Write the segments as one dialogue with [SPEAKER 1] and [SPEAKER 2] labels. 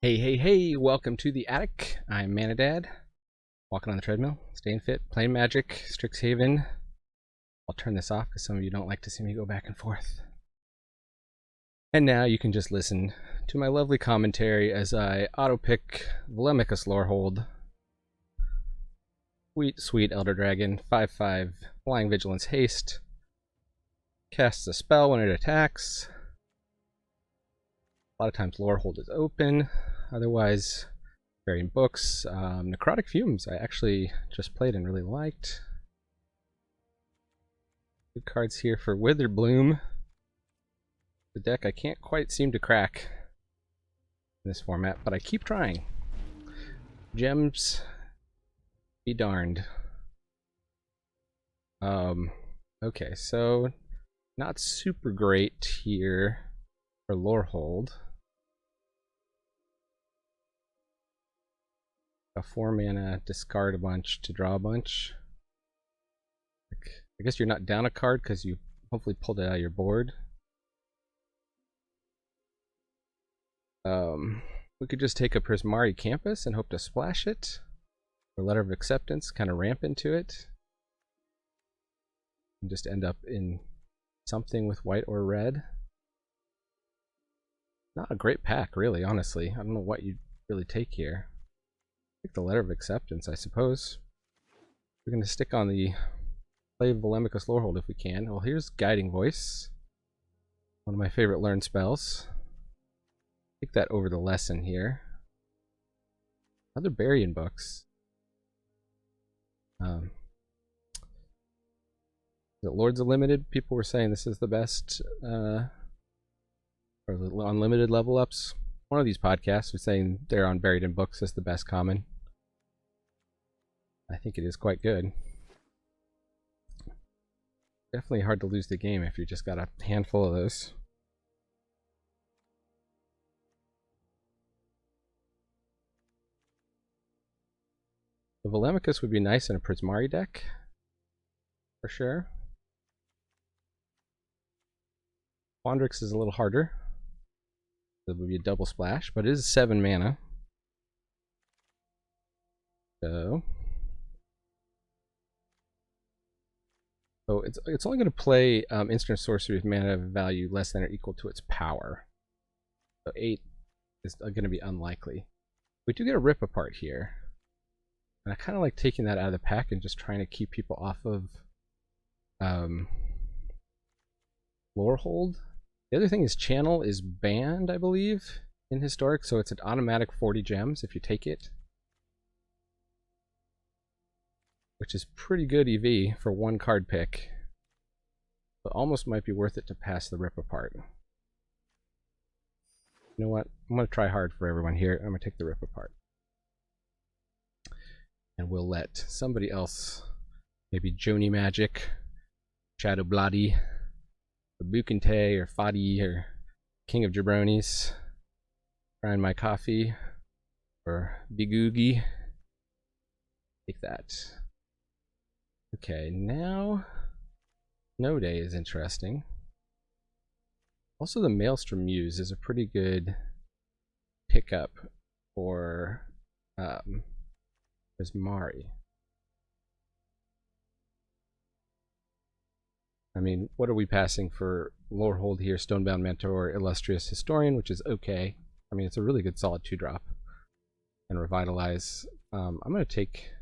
[SPEAKER 1] Hey, welcome to the attic. I'm Manadad, walking on the treadmill, staying fit, playing Magic, Strixhaven. I'll turn this off because some of you don't like to see me go back and forth. And now you can just listen to my lovely commentary as I auto-pick Velomachus Lorehold. Sweet Elder Dragon, 5/5, Flying Vigilance Haste. Casts a spell when it attacks. A lot of times Lorehold is open. Otherwise, varying books. Necrotic Fumes I actually just played and really liked. Good cards here for Witherbloom. The deck I can't quite seem to crack in this format, but I keep trying. Gems be darned. Okay, so not super great here for Lorehold. A 4-mana, discard a bunch to draw a bunch. I guess you're not down a card because you hopefully pulled it out of your board. We could just take a Prismari Campus and hope to splash it. Or Letter of Acceptance, kind of ramp into it. And just end up in something with white or red. Not a great pack, really, honestly. I don't know what you'd really take here. Take the Letter of Acceptance, I suppose. We're going to stick on the play of Velomachus Lorehold if we can. Well, here's Guiding Voice. One of my favorite learn spells. Take that over the lesson here. Other Burying Books. Is it Lords of Limited? People were saying this is the best, or the unlimited level ups. One of these podcasts was saying they're on Buried in Books as the best common. I think it is quite good. Definitely hard to lose the game if you just got a handful of those. The Velomachus would be nice in a Prismari deck, for sure. Quandrix is a little harder. It would be a double splash, but it is 7 mana. So it's only going to play instant sorcery with mana value less than or equal to its power. So 8 is going to be unlikely. We do get a Rip Apart here. And I kind of like taking that out of the pack and just trying to keep people off of Lorehold. The other thing is Channel is banned, I believe, in Historic, so it's an automatic 40 gems if you take it. Which is pretty good EV for one card pick. But almost might be worth it to pass the Rip Apart. You know what? I'm going to try hard for everyone here. I'm going to take the Rip Apart. And we'll let somebody else, maybe Joni Magic, Shadow Bloody, or Bukente, or Fadi, or King of Jabronis, Grind My Coffee, or Bigoogie. Take that. Okay, now Snow Day is interesting. Also, the Maelstrom Muse is a pretty good pickup for Prismari. I mean, what are we passing for Lorehold here? Stonebound Mentor, Illustrious Historian, which is okay. I mean, it's a really good solid 2-drop. And Revitalize. I'm going to take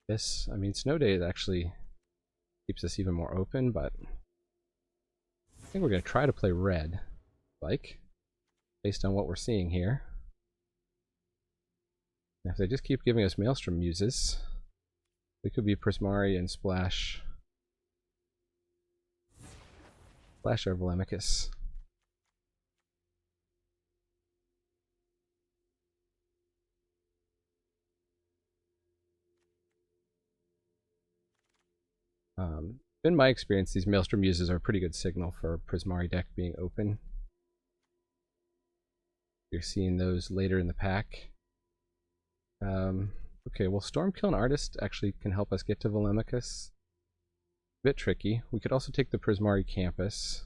[SPEAKER 1] this. I mean, Snow Day actually keeps us even more open, but I think we're going to try to play red, based on what we're seeing here. And if they just keep giving us Maelstrom Muses, we could be Prismari and splash our Velomachus. In my experience, these Maelstrom Muses are a pretty good signal for Prismari deck being open. You're seeing those later in the pack. Okay, well, Stormkiln Artist actually can help us get to Velomachus. A bit tricky. We could also take the Prismari Campus.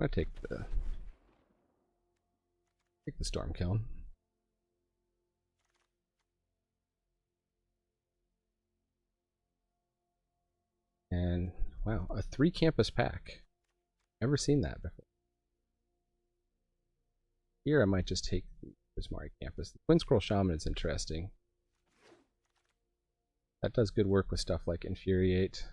[SPEAKER 1] I'm gonna take the Storm Kiln. And wow, a 3 campus pack. Never seen that before. Here I might just take the Prismari campus. The Twin Scroll Shaman is interesting. That does good work with stuff like Infuriate.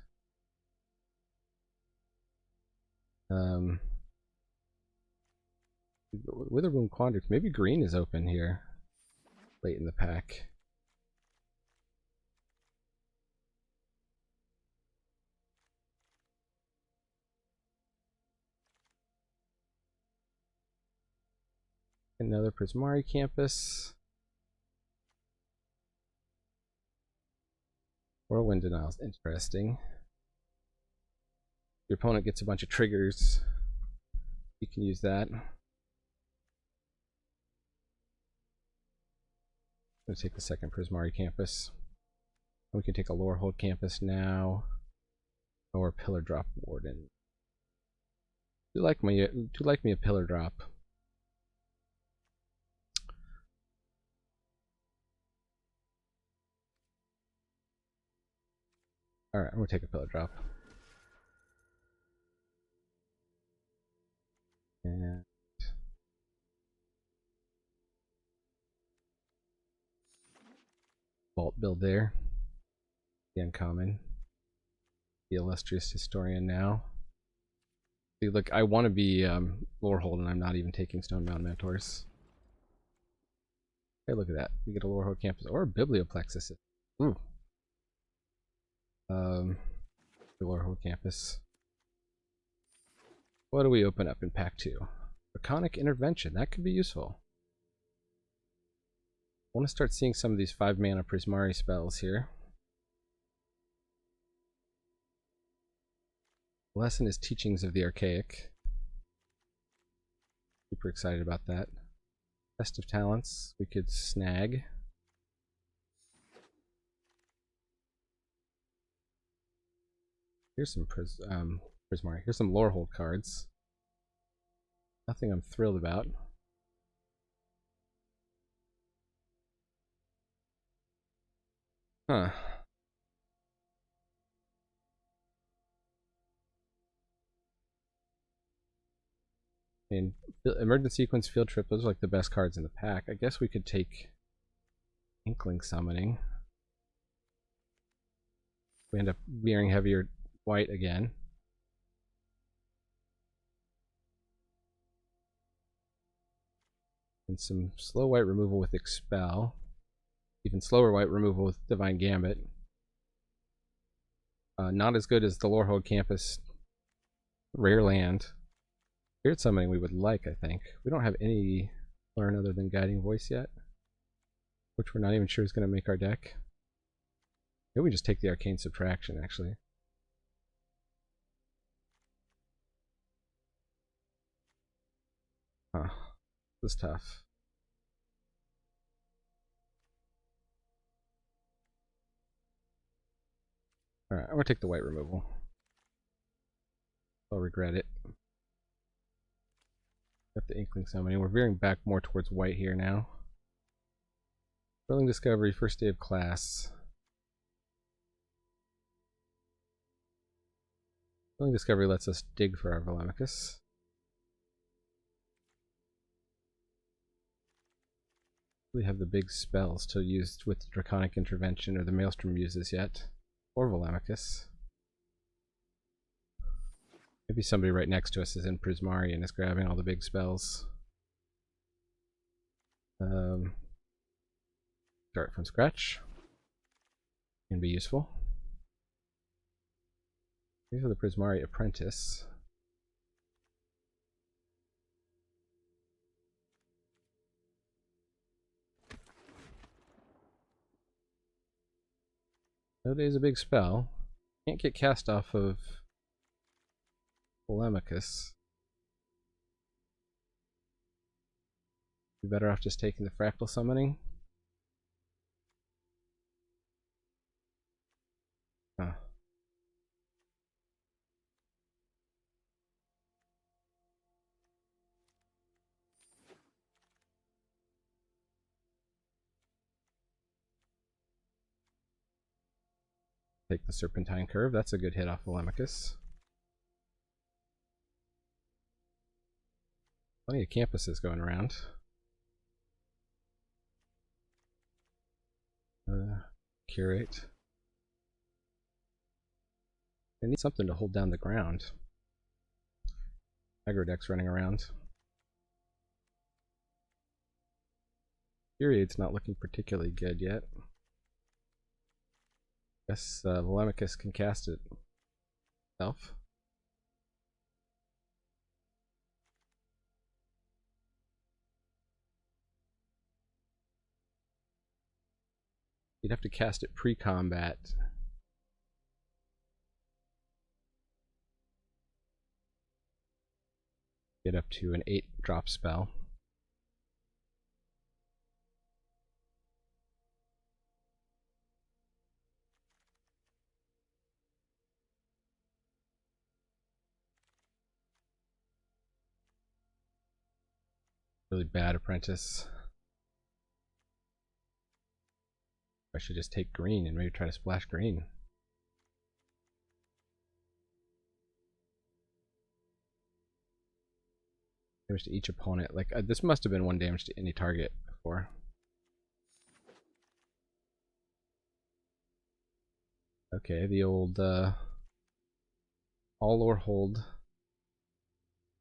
[SPEAKER 1] Witherbloom Quandrix. Maybe green is open here late in the pack. Another Prismari campus. Whirlwind Denial is interesting. Your opponent gets a bunch of triggers. You can use that. I'm going to take the second Prismari campus. We can take a Lorehold campus now. Or Pillar Drop Warden. Do like me a Pillar Drop. Alright, I'm going to take a Pillar Drop. And Vault build there. The uncommon. The Illustrious Historian now. See, look, I want to be Lorehold, and I'm not even taking Stonebound Mentors. Hey, look at that. We get a Lorehold campus or a Biblioplexus. Ooh. The Lorehold campus. What do we open up in pack 2? Draconic Intervention. That could be useful. I want to start seeing some of these 5-mana Prismari spells here. Lesson is Teachings of the Archaic. Super excited about that. Test of Talents, we could snag. Here's some Prismari. Here's some Lorehold cards. Nothing I'm thrilled about. Huh. I mean, Emergent Sequence, Field Trip, those are like the best cards in the pack. I guess we could take Inkling Summoning. We end up veering heavier white again. And some slow white removal with Expel. Even slower white removal with Divine Gambit. Not as good as the Lorehold campus. Rare land. Spirit Summoning we would like, I think. We don't have any learn other than Guiding Voice yet. Which we're not even sure is going to make our deck. Maybe we just take the Arcane Subtraction, actually. Huh. This is tough. Alright, I'm going to take the white removal. I'll regret it. Got the Inkling Summoning. We're veering back more towards white here now. Thrilling Discovery, first day of class. Thrilling Discovery lets us dig for our Velomachus. We have the big spells to use with Draconic Intervention or the Maelstrom Muses yet. Or Velomachus. Maybe somebody right next to us is in Prismari and is grabbing all the big spells. Start from scratch. Can be useful. These are the Prismari Apprentice. No Day's a big spell. Can't get cast off of Velomachus. Be better off just taking the Fractal Summoning. Huh. Take the Serpentine Curve. That's a good hit off Velomachus. Plenty of campuses going around. Curate. They need something to hold down the ground. Aggro deck's running around. Curate's not looking particularly good yet. Guess Velomachus can cast it itself. You'd have to cast it pre-combat. Get up to an 8-drop spell. Really bad apprentice. I should just take green and maybe try to splash green. Damage to each opponent. Like this must have been 1 damage to any target before. Okay, the old all or hold.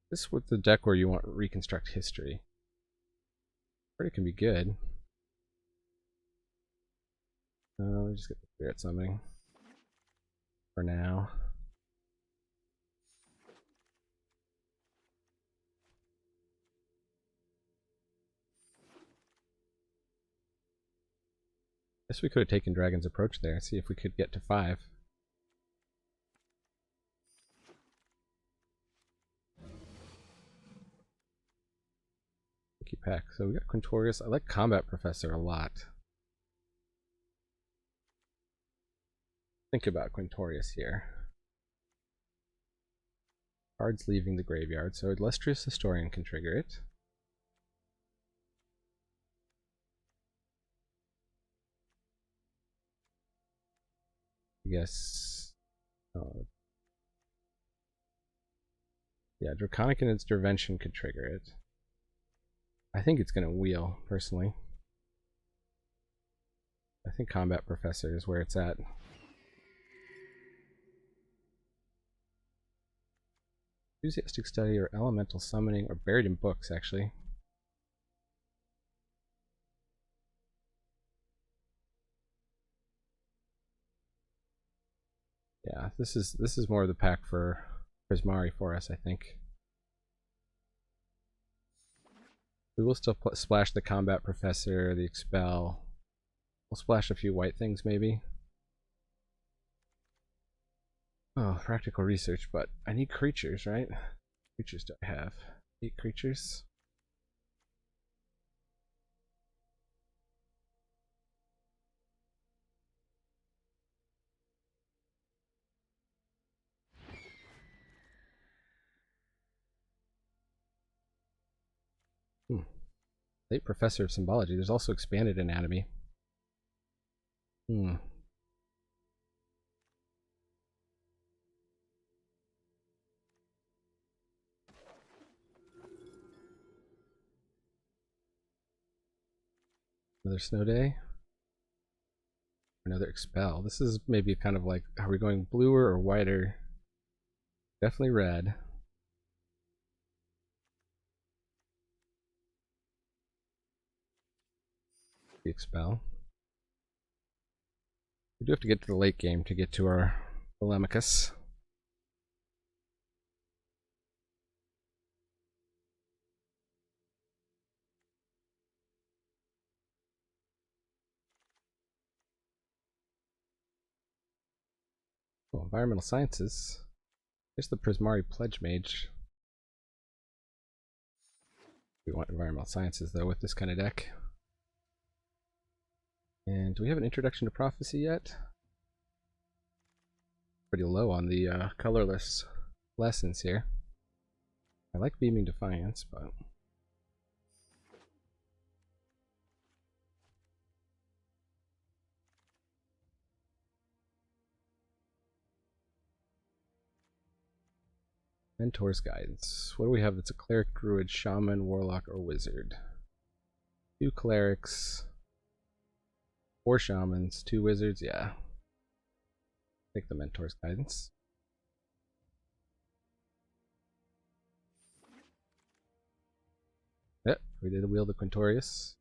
[SPEAKER 1] This with the deck where you want reconstruct history. Or it can be good. Let me just get the spirit summoning for now. Guess we could have taken Dragon's Approach there, see if we could get to 5. Tricky pack. So we got Quintorius. I like Combat Professor a lot. Think about Quintorius here. Cards leaving the graveyard, so Illustrious Historian can trigger it. I guess. Yeah, Draconic Intervention could trigger it. I think it's going to wheel, personally. I think Combat Professor is where it's at. Enthusiastic Study or Elemental Summoning, or Buried in Books, actually. Yeah, this is more of the pack for Prismari for us, I think. We will still splash the Combat Professor, the Expel. We'll splash a few white things, maybe. Oh, Practical Research, but I need creatures, right? Creatures do I have? 8 creatures. Late Professor of Symbology. There's also Expanded Anatomy. Another Snow Day. Another Expel. This is maybe kind of like, are we going bluer or whiter? Definitely red. The Expel. We do have to get to the late game to get to our Velomachus. Oh, Environmental Sciences. Here's the Prismari Pledge Mage. We want Environmental Sciences though with this kind of deck. And do we have an Introduction to Prophecy yet? Pretty low on the colorless lessons here. I like Beaming Defiance, but Mentor's Guidance. What do we have that's a cleric, druid, shaman, warlock, or wizard? 2 clerics, 4 shamans, 2 wizards. Yeah. Take the Mentor's Guidance. Yep, we did wield the Quintorius.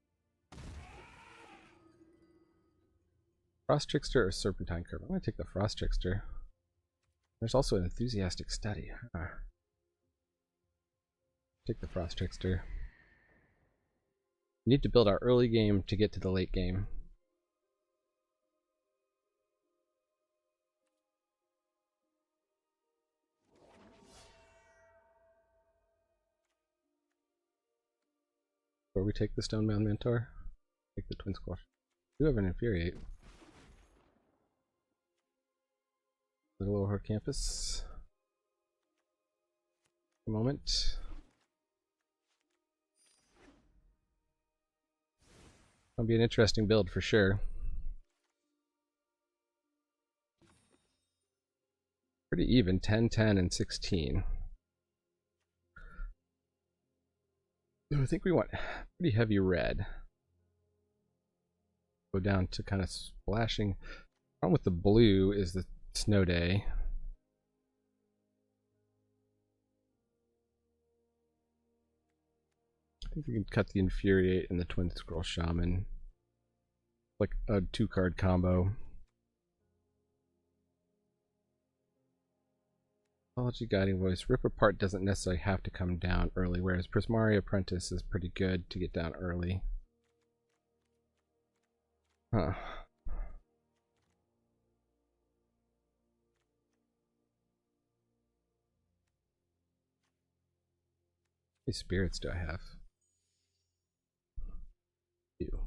[SPEAKER 1] Frost Trickster or Serpentine Curve? I'm going to take the Frost Trickster. There's also an Enthusiastic Study. Take the Frost Trickster. We need to build our early game to get to the late game. Before we take the Stonebound Mentor, take the Twin Squash. We do have an Infuriate. Little Lorehold Campus. A moment. That'll be an interesting build for sure. Pretty even, 10, 10, and 16. I think we want pretty heavy red. Go down to kind of splashing. The problem with the blue is the Snow Day. I think we can cut the Infuriate and the Twin Scroll Shaman. Like a 2-card combo. Apology, Guiding Voice. Rip Apart doesn't necessarily have to come down early, whereas Prismari Apprentice is pretty good to get down early. Huh. How many spirits do I have? 2. Where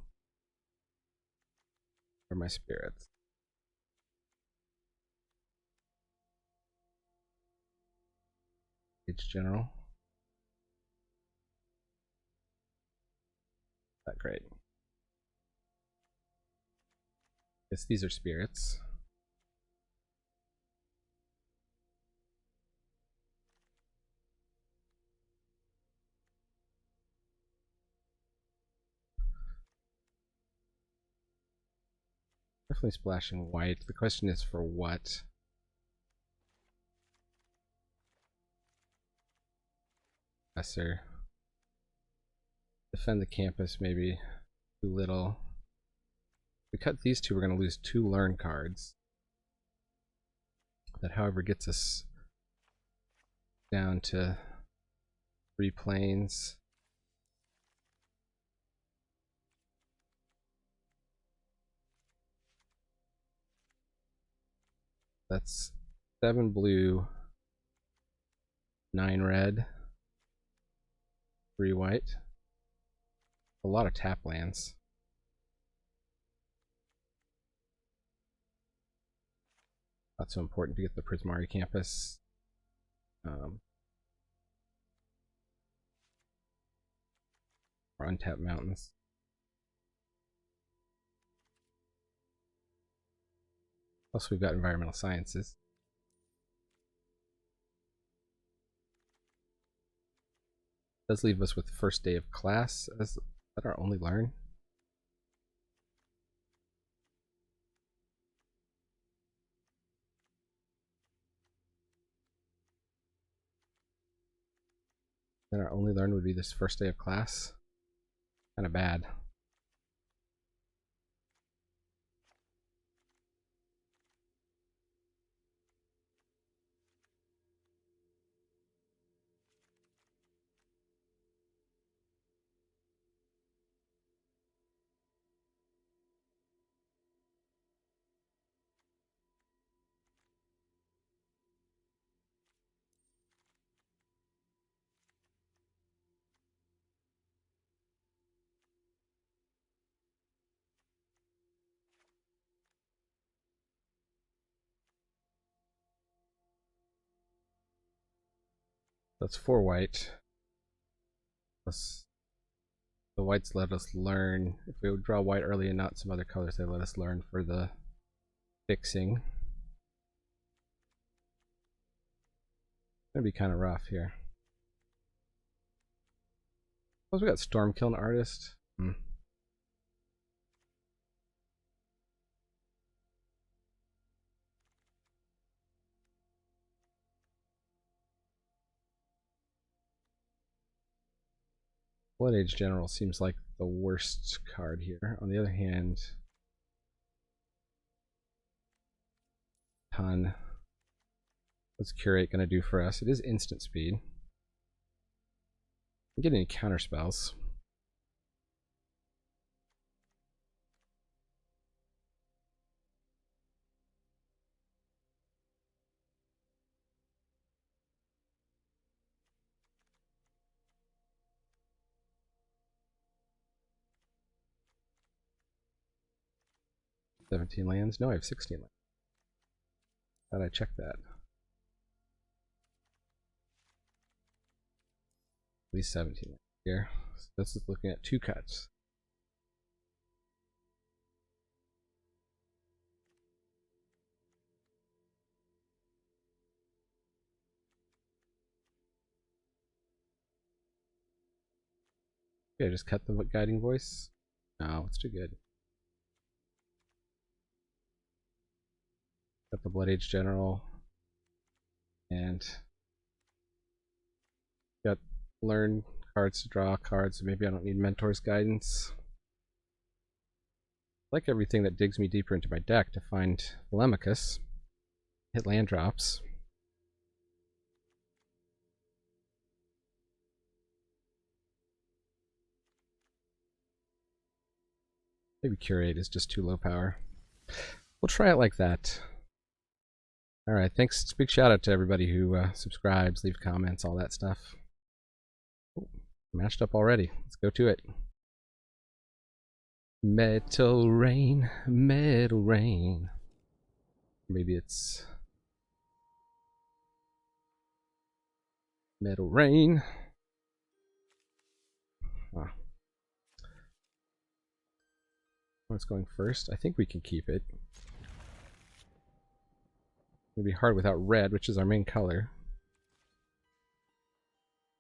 [SPEAKER 1] are my spirits? H General. Not great. Guess these are spirits. Definitely splashing white. The question is for what? Lesser. Defend the campus, maybe too little. If we cut these 2, we're going to lose 2 learn cards. That, however, gets us down to 3 planes. That's 7 blue, 9 red, 3 white. A lot of tap lands. Not so important to get the Prismari Campus. Or untap mountains. Plus we've got environmental sciences. Does leave us with first day of class as that our only learn. Then our only learn would be this first day of class. Kind of bad. That's 4 white. Plus the whites let us learn. If we would draw white early and not some other colors, they let us learn for the fixing. gonna be kind of rough here. Suppose we got Stormkiln Artist. Blood Age General seems like the worst card here. On the other hand, ton. What's Curate going to do for us? It is instant speed. I'm getting any counter spells. $17 lands? No, I have 16 lands. Thought I checked that. At least 17 lands here. So this is looking at 2 cuts. Okay, I just cut the Guiding Voice. No, it's too good. Got the Blood Age General. And got learn cards to draw cards, so maybe I don't need Mentor's Guidance. I like everything that digs me deeper into my deck to find Velomachus. Hit land drops. Maybe Curate is just too low power. We'll try it like that. Alright, thanks. Big shout out to everybody who subscribes, leaves comments, all that stuff. Oh, matched up already. Let's go to it. Metal Rain, Metal Rain. Maybe it's Metal Rain. Oh. What's going first? I think we can keep it. It'll be hard without red, which is our main color.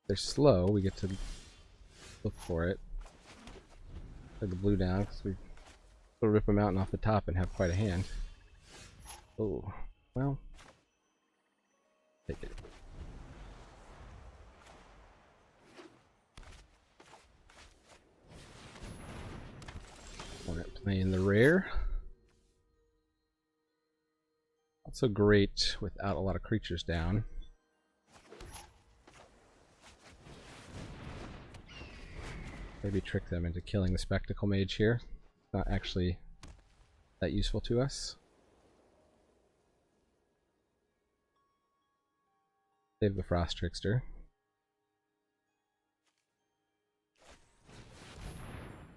[SPEAKER 1] They're slow, we get to look for it. Put the blue down, because we will rip a mountain off the top and have quite a hand. Oh, well. Take it. Want to play in the rare. Not so great without a lot of creatures down. Maybe trick them into killing the Spectacle Mage here. Not actually that useful to us. Save the Frost Trickster.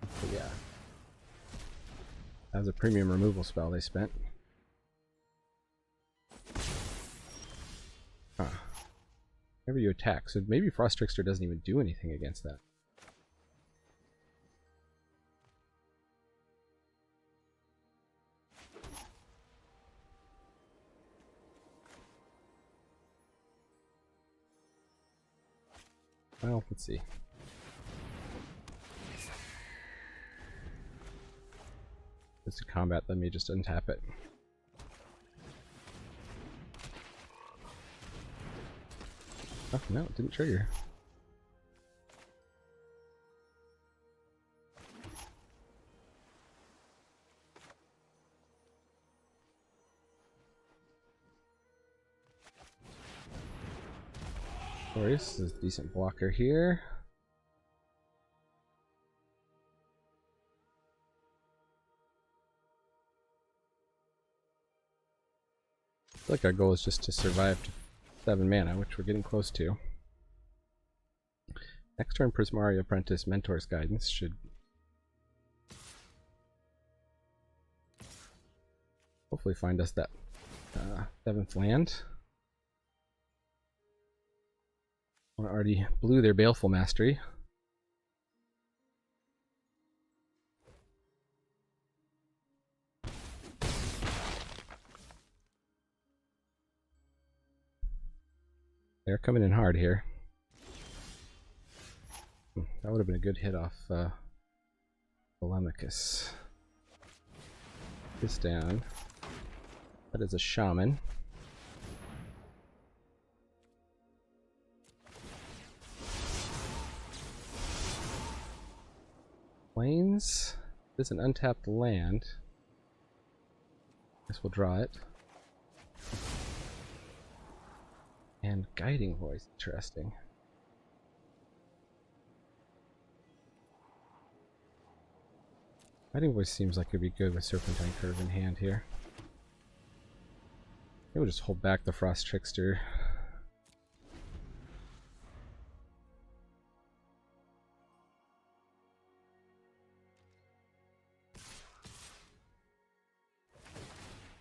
[SPEAKER 1] But yeah. That was a premium removal spell they spent. Huh. Whenever you attack, so maybe Frost Trickster doesn't even do anything against that. Well, let's see. It's a combat, let me just untap it. Oh, no, it didn't trigger. This is a decent blocker here. I feel like our goal is just to survive to 7 mana, which we're getting close to. Next turn, Prismaria Apprentice Mentor's Guidance should hopefully find us that 7th land. One already blew their Baleful Mastery. They're coming in hard here. That would have been a good hit off Velomachus. This down. That is a shaman. Plains. This is an untapped land. Guess we'll draw it. And guiding voice, interesting. Guiding voice seems like it'd be good with Serpentine Curve in hand here. Maybe we'll just hold back the Frost Trickster.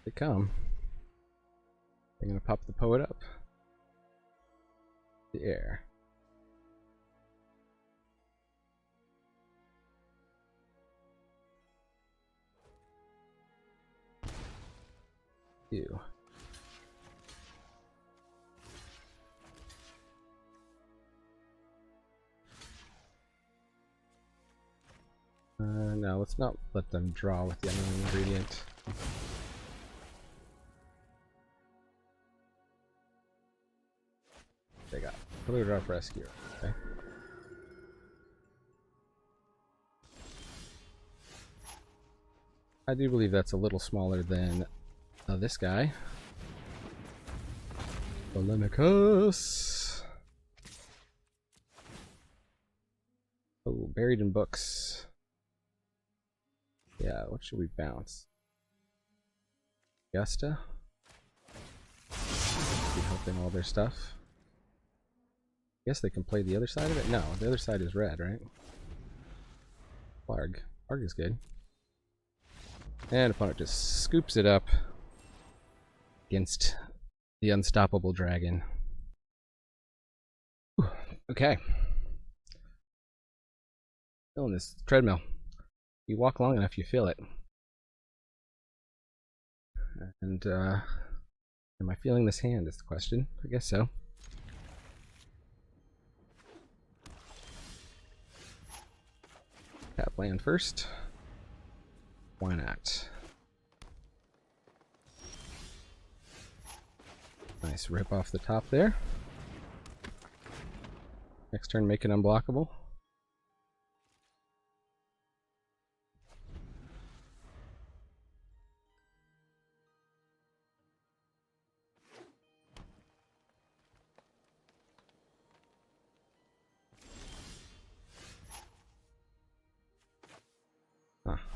[SPEAKER 1] They come. They're gonna pop the poet up. The air. You. No, let's not let them draw with the unknown ingredient. They got Blue Drop Rescue. Okay. I do believe that's a little smaller than this guy. Velomachus. Oh, buried in books. Yeah, what should we bounce? Gusta? Be helping all their stuff. Guess they can play the other side of it? No, the other side is red, right? Larg. Larg is good. And opponent just scoops it up against the unstoppable dragon. Whew. Okay. Feeling this treadmill. You walk long enough, you feel it. And, am I feeling this hand is the question. I guess so. Tap land first. Why not? Nice rip off the top there. Next turn, make it unblockable.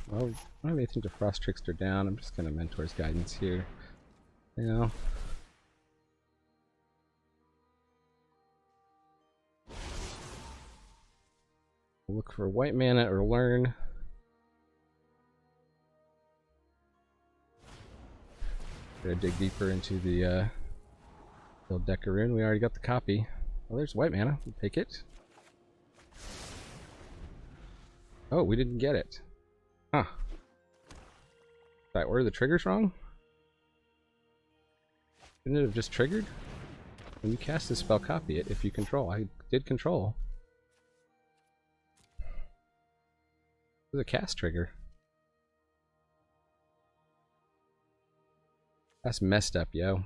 [SPEAKER 1] Well, I don't have anything to Frost Trickster down. I'm just going to Mentor's Guidance here. You know. Look for white mana or learn. Gonna dig deeper into the old Decaroon. We already got the copy. Oh, there's white mana. We'll take it. Oh, we didn't get it. Huh. Did I order the triggers wrong? Didn't it have just triggered? When you cast this spell, copy it if you control. I did control. It was a cast trigger. That's messed up, yo.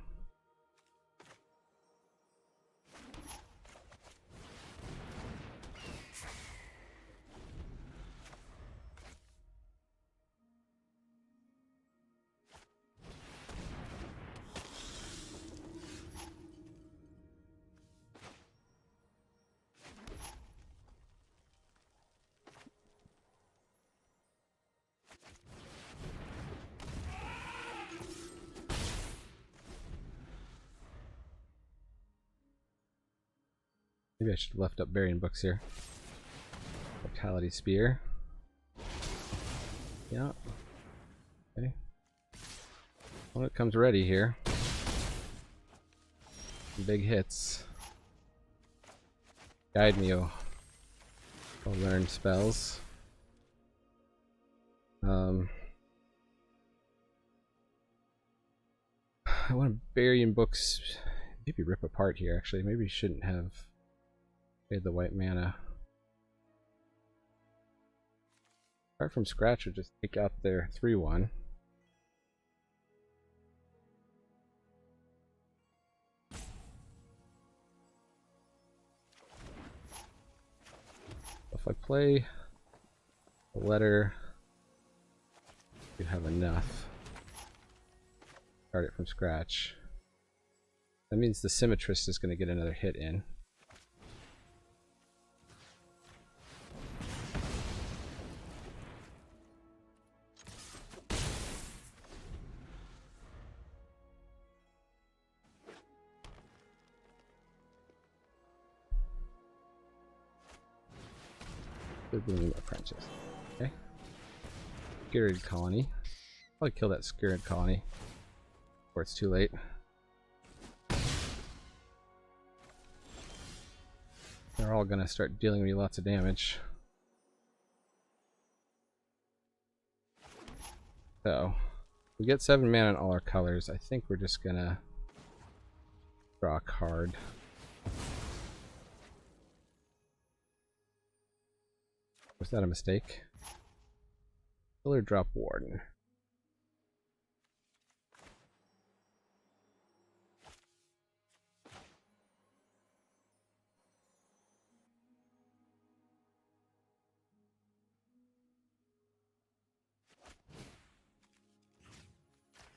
[SPEAKER 1] Maybe I should have left up burying books here. Mortality Spear. Yeah. Okay. When it comes ready here. Big hits. Guide me, oh. I'll learn spells. I want to bury in books Maybe rip apart here, actually. Maybe we shouldn't have paid the white mana. Start from scratch or just take out their 3-1. If I play a letter, you have enough. Start it from scratch. That means the Symmetrist is going to get another hit in. They're Blooming Apprentice. Okay. Scared Colony. Probably kill that Scared Colony before it's too late. They're all gonna start dealing me lots of damage. So, we get 7 mana in all our colors. I think we're just gonna draw a card. Was that a mistake? Color Drop Warden.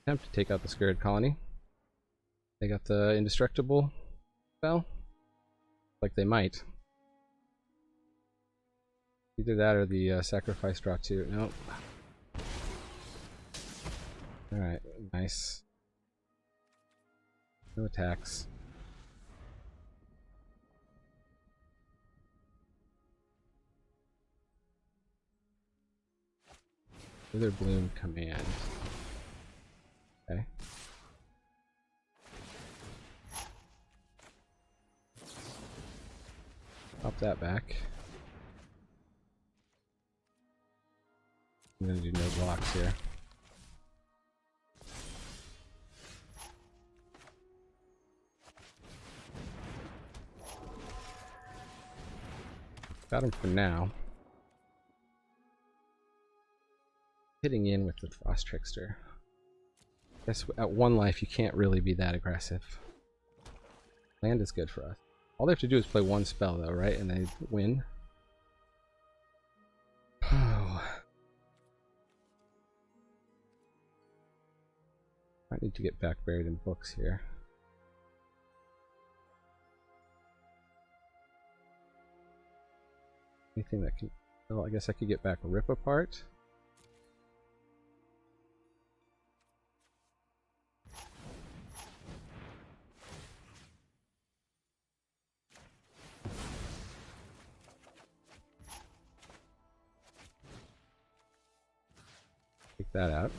[SPEAKER 1] Attempt to take out the Scared Colony. They got the Indestructible spell? Like they might. Either that or the Sacrifice Draw 2. Nope. Alright, nice. No attacks. Wither Bloom Command. Okay. Pop that back. I'm gonna do no blocks here. Got him for now. Hitting in with the Frost Trickster. Guess at 1 life you can't really be that aggressive. Land is good for us. All they have to do is play 1 spell though, right? And they win. Oh. I need to get back buried in books here. Anything that can... Well, I guess I could get back Rip Apart. Take that out.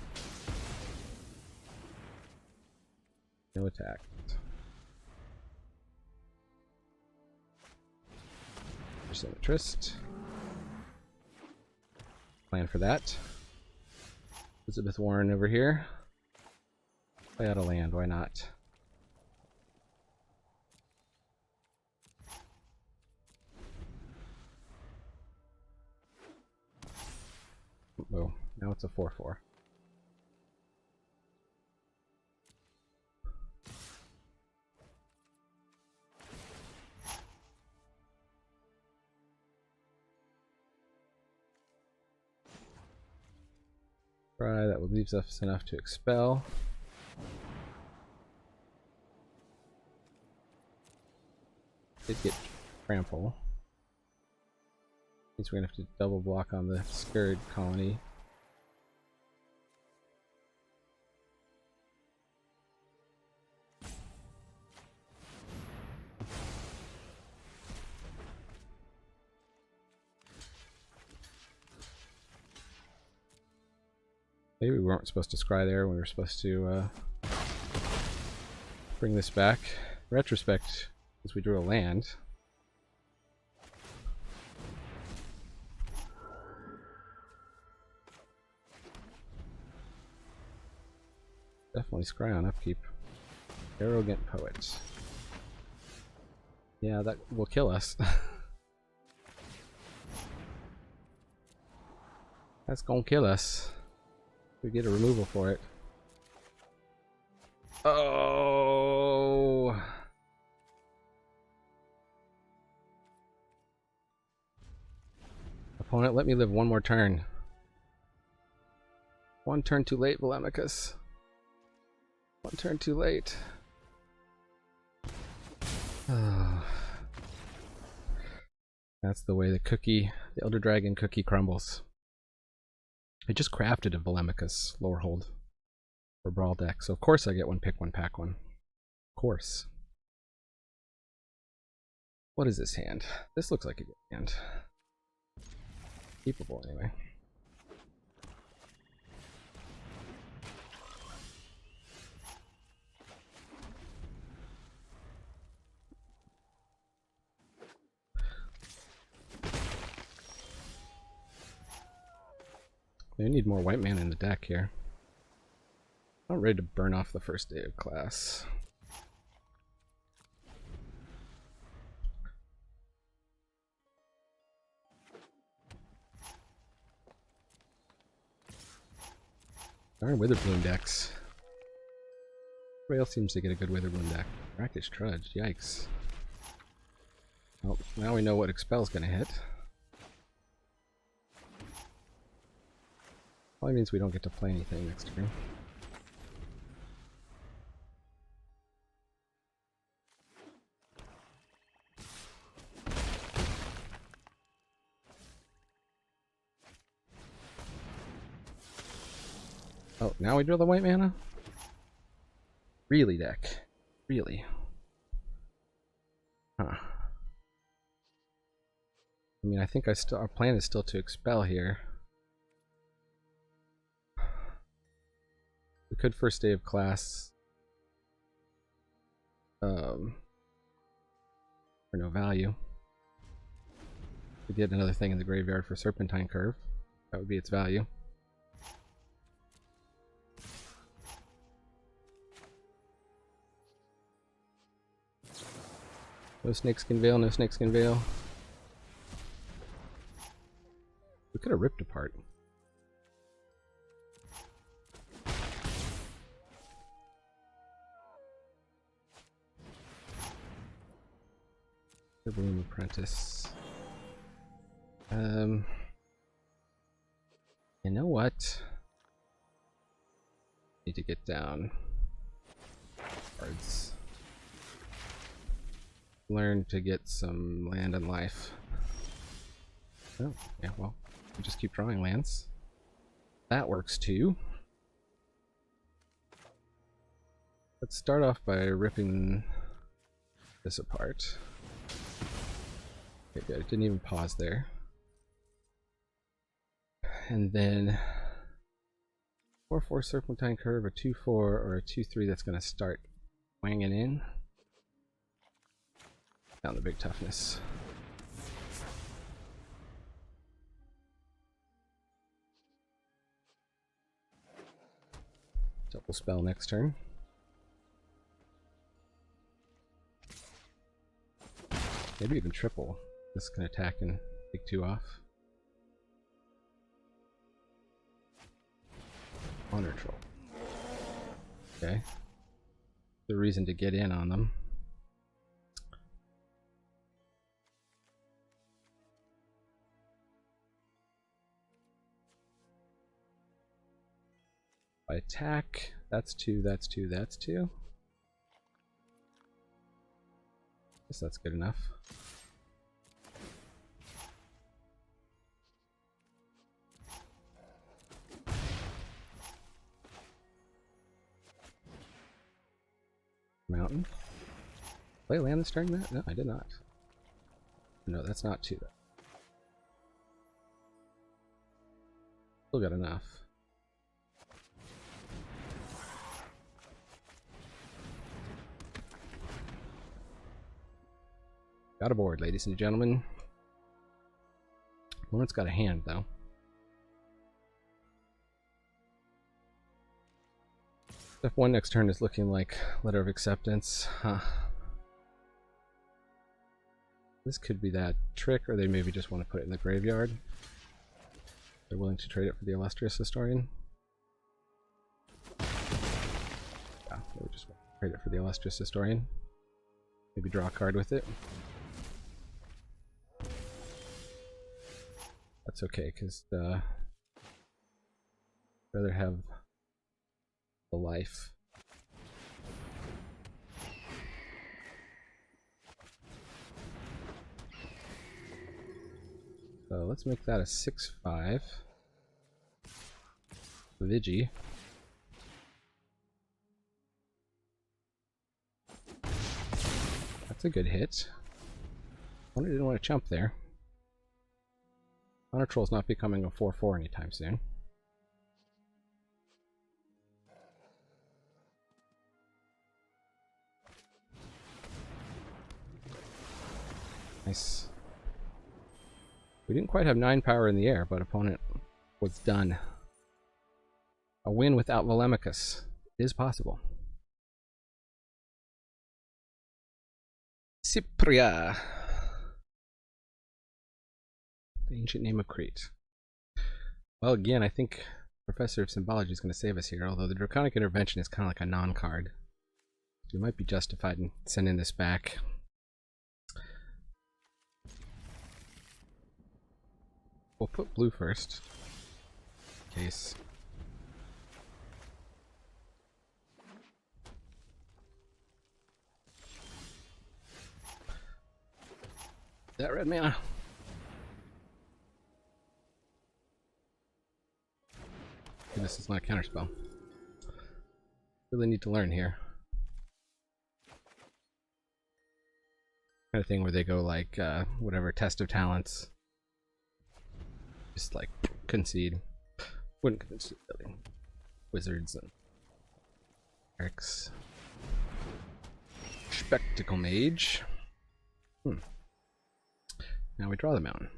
[SPEAKER 1] No attack. Symmetrist. Plan for that. Elizabeth Warren over here. Play out a land, why not? Oh, now it's a 4/4. That leaves us enough to expel. Did get trample. Means we're gonna have to double block on the Scared Colony. Maybe we weren't supposed to scry there. We were supposed to bring this back. Retrospect, since we drew a land. Definitely scry on upkeep. Arrogant Poet. Yeah, that will kill us. That's gonna kill us. We get a removal for it. Oh! Opponent, let me live one more turn. One turn too late, Velomachus. One turn too late. Oh. That's the way the Elder Dragon cookie crumbles. I just crafted a Velomachus Lorehold for Brawl deck, so of course I get one pick one, pack one. Of course. What is this hand? This looks like a good hand. Keepable anyway. We need more white mana in the deck here. I'm ready to burn off the first day of class. Darn Witherbloom decks. Everybody else seems to get a good Witherbloom deck. Brackish Trudge, yikes. Well, now we know what Expel's gonna hit. Probably means we don't get to play anything next turn. Oh, now we draw the white mana? Really, deck? Really? Huh. I mean, I think our plan is still to expel here. We could first day of class for no value. We get another thing in the graveyard for Serpentine Curve. That would be its value. No Snakeskin Veil, no Snakeskin Veil. We could have ripped apart. The Bloom Apprentice. You know what? Need to get down cards. Learn to get some land and life. Oh, yeah, well, we'll just keep drawing lands. That works too. Let's start off by ripping this apart. Okay, good. It didn't even pause there. And then 4/4 Serpentine Curve, a 2/4, or a 2/3 that's going to start wanging in. Down the big toughness. Double spell next turn. Maybe even triple. This can attack and take 2 off. Honor Troll. Okay. The reason to get in on them. By attack, that's 2, that's 2, that's 2. Guess that's good enough. Mountain. Play land this turn, Matt? No, I did not. No, that's not 2. Still got enough. Got a board, ladies and gentlemen. Opponent's got a hand, though. Step 1 next turn is looking like Letter of Acceptance. Huh. This could be that trick, or they maybe just want to put it in the graveyard. They're willing to trade it for the Illustrious Historian. Yeah, they would just want to trade it for the Illustrious Historian. Maybe draw a card with it. That's okay, because I'd rather have the life. So let's make that a 6/5. Vigi. That's a good hit. I didn't want to chump there. Honor Troll's not becoming a 4/4 anytime soon. Nice. We didn't quite have 9 power in the air, but opponent was done. A win without Velomachus is possible. Cypria. The ancient name of Crete. Well, again, I think Professor of Symbology is going to save us here, although the Draconic Intervention is kind of like a non-card. We might be justified in sending this back. We'll put blue first, in case. That red mana. Goodness, it's not a counterspell. Really need to learn here. Kind of thing where they go like, whatever, test of talents. Just like concede. Wouldn't concede really. Wizards and Eric's Spectacle Mage. Now we draw the mountain.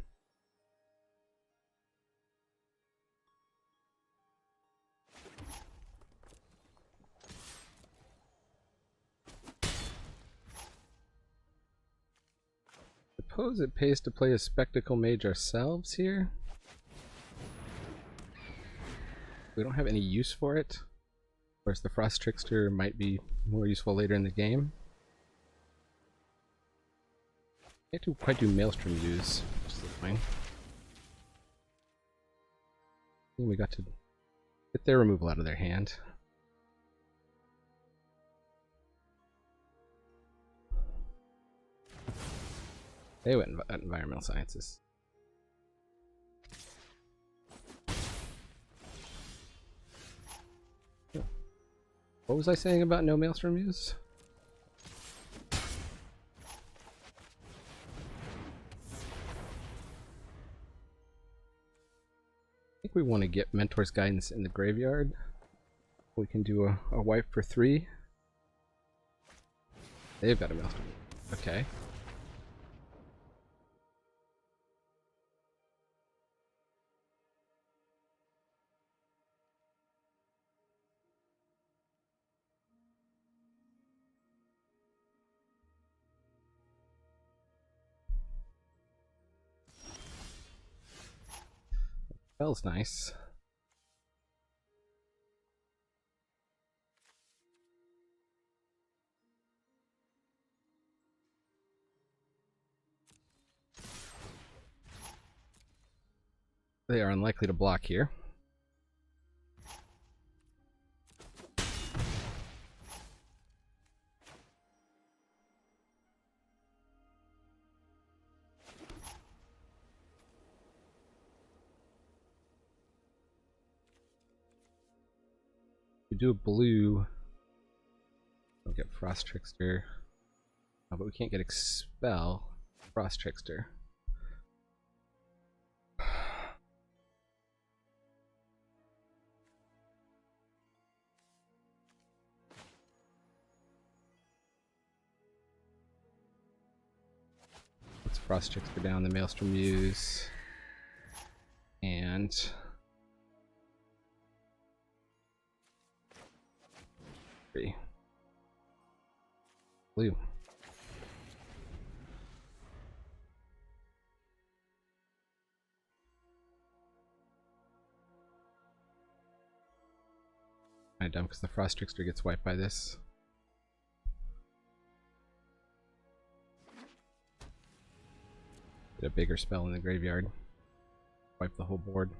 [SPEAKER 1] Suppose it pays to play a Spectacle Mage ourselves here. We don't have any use for it. Of course, the Frost Trickster might be more useful later in the game. Can't quite do Maelstrom use, which is fine. And we got to get their removal out of their hand. They went Environmental Sciences. What was I saying about no Maelstrom use? I think we want to get Mentor's Guidance in the graveyard. We can do a wipe for 3. They've got a Maelstrom. Okay. Spell's nice. They are unlikely to block here. We do a blue. We'll get Frost Trickster. Oh, but we can't get Expel. Frost Trickster. Let's Frost Trickster down the Maelstrom use. And blue. dumb because the Frost Trickster gets wiped by this. Get a bigger spell in the graveyard. Wipe the whole board.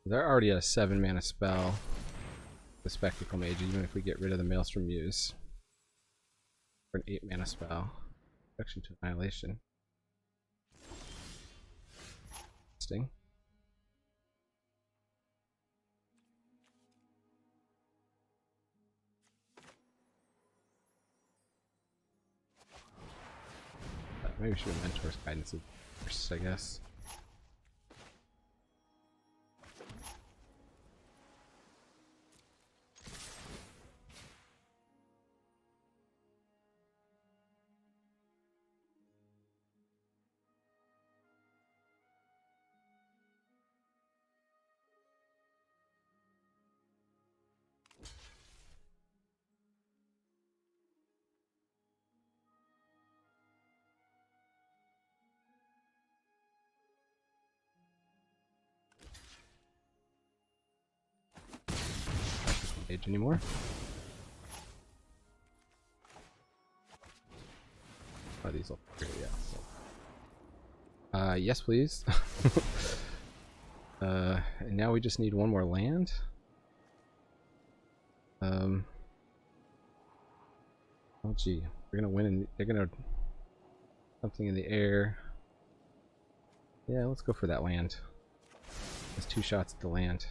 [SPEAKER 1] They're already a 7 mana spell, the Spectacle Mage, even if we get rid of the Maelstrom Muse. For an 8 mana spell. Reduction to Annihilation. Interesting. Maybe we should have Mentor's Guidance first, I guess. Age anymore. Oh, these will yeah. Yes, please. And now we just need one more land. Oh gee, we're gonna win, and they're gonna something in the air. Yeah, let's go for that land. There's 2 shots at the land.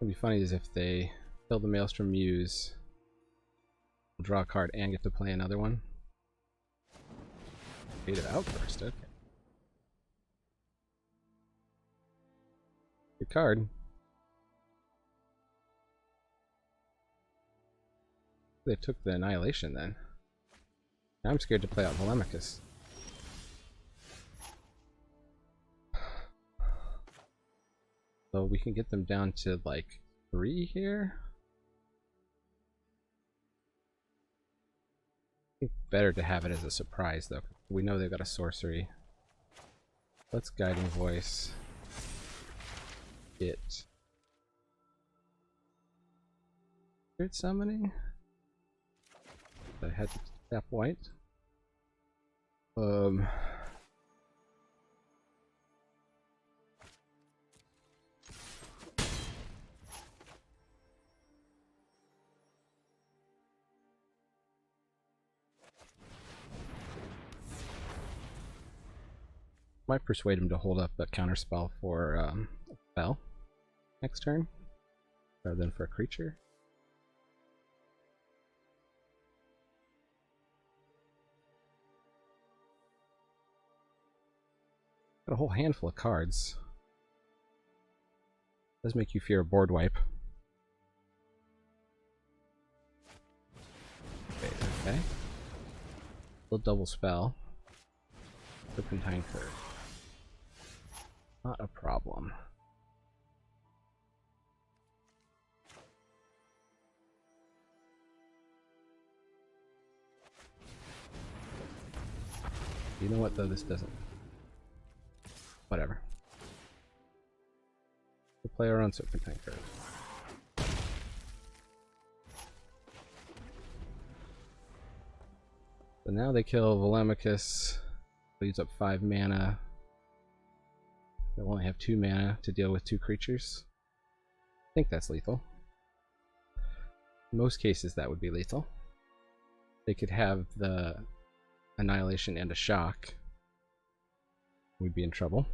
[SPEAKER 1] What'd be funny is if they kill the Maelstrom Muse, we'll draw a card and get to play another one. Creative Outburst, okay. Good card. They took the Annihilation then. Now I'm scared to play out Velomachus. So we can get them down to like 3 here. I think better to have it as a surprise though. We know they've got a sorcery. Let's Guiding Voice. It. Spirit Summoning. I had to tap white. Might persuade him to hold up a counterspell for a spell next turn, rather than for a creature. Got a whole handful of cards. Does make you fear a board wipe. Okay. Little double spell. Serpentine Curve. Not a problem. You know what though, this doesn't. Whatever. We'll play our own Serpentine Curve. So now they kill Velomachus. Use up 5 mana. They'll only have 2 mana to deal with 2 creatures. I think that's lethal. In most cases that would be lethal. They could have the Annihilation and a Shock. We'd be in trouble.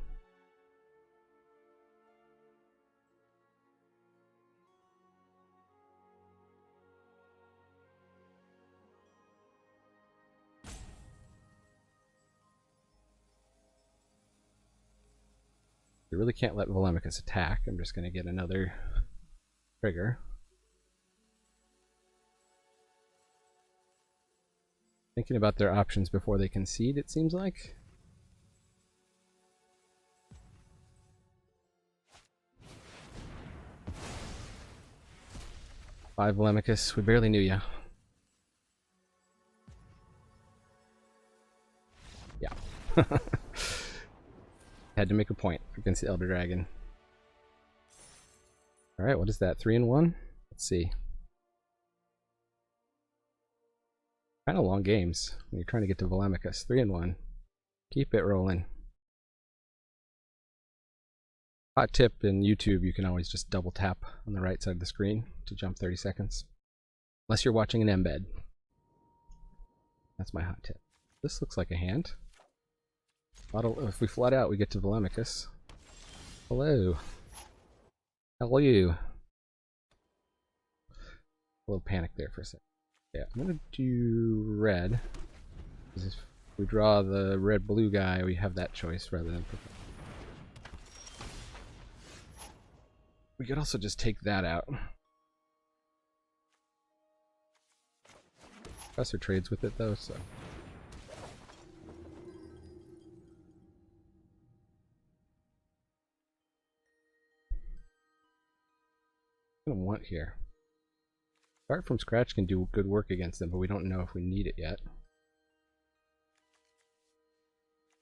[SPEAKER 1] We really can't let Velomachus attack. I'm just going to get another trigger. Thinking about their options before they concede, it seems like. Five Velomachus, we barely knew ya. Yeah. Had to make a point against the Elder Dragon. Alright, what is that? 3-1? Let's see. Kind of long games when you're trying to get to Velomachus. 3-1. Keep it rolling. Hot tip in YouTube, you can always just double tap on the right side of the screen to jump 30 seconds. Unless you're watching an embed. That's my hot tip. This looks like a hand. If we flood out, we get to Velomachus. Hello. How are you? A little panic there for a second. Yeah, I'm gonna do red. If we draw the red-blue guy, we have that choice rather than purple. We could also just take that out. Professor trades with it though, so. What do I want here? Start from scratch can do good work against them, but we don't know if we need it yet.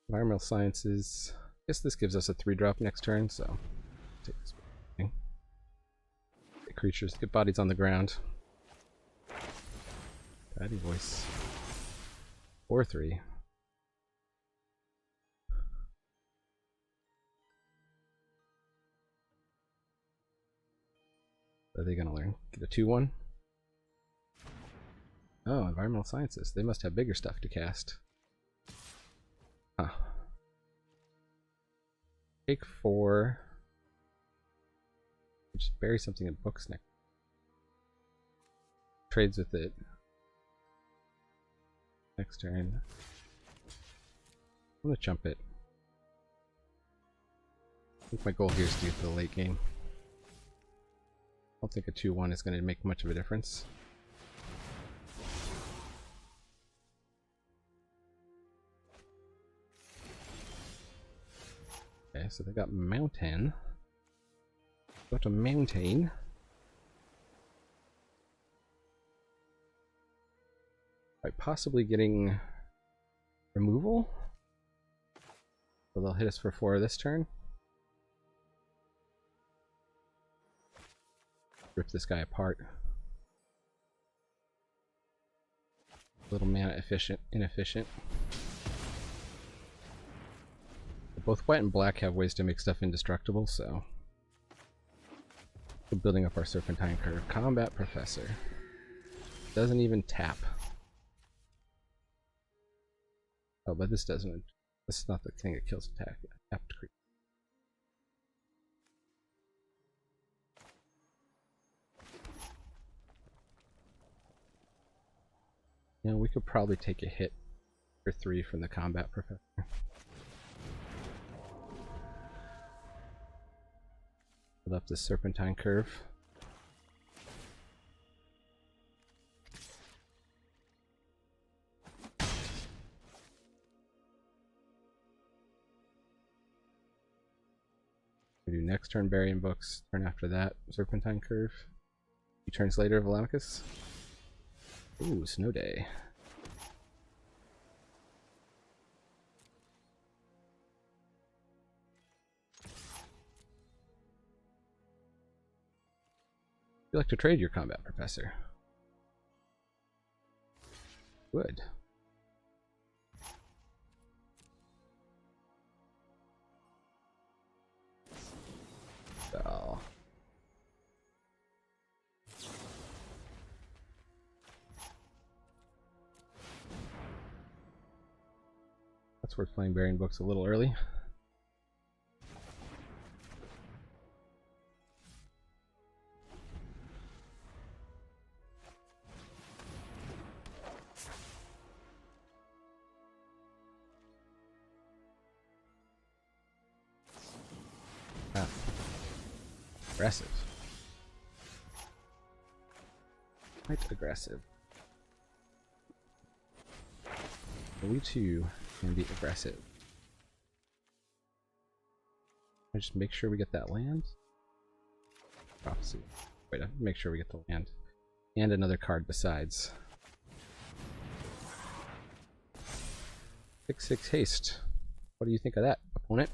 [SPEAKER 1] Environmental Sciences. I guess this gives us a 3-drop next turn, so take this thing. Get creatures, get bodies on the ground. Patty voice. 4-3. What are they gonna learn? Get a 2-1? Oh, Environmental Sciences. They must have bigger stuff to cast. Huh. Take 4. Just bury something in books next. Trades with it. Next turn. I'm gonna jump it. I think my goal here is to get to the late game. I don't think a 2-1 is gonna make much of a difference. Okay, so they got mountain. Got a mountain. By possibly getting removal. So they'll hit us for 4 this turn. Rip this guy apart. Little mana inefficient. Both white and black have ways to make stuff indestructible, so we're building up our Serpentine Curve. Combat Professor. Doesn't even tap. Oh, but this doesn't. This is not the thing that kills attack. Tapped creature. You know, we could probably take a hit for 3 from the Combat Professor. Build up the Serpentine Curve. We do next turn Burying Books, turn after that Serpentine Curve. 2 turns later Velomachus. Ooh, Snow Day. Would you like to trade your Combat Professor? Would. So. That's worth playing Burying Books a little early. Aggressive. Quite aggressive. We too can be aggressive. I just make sure we get that land. Prophecy. Wait, make sure we get the land. And another card besides. 6/6 haste. What do you think of that, opponent?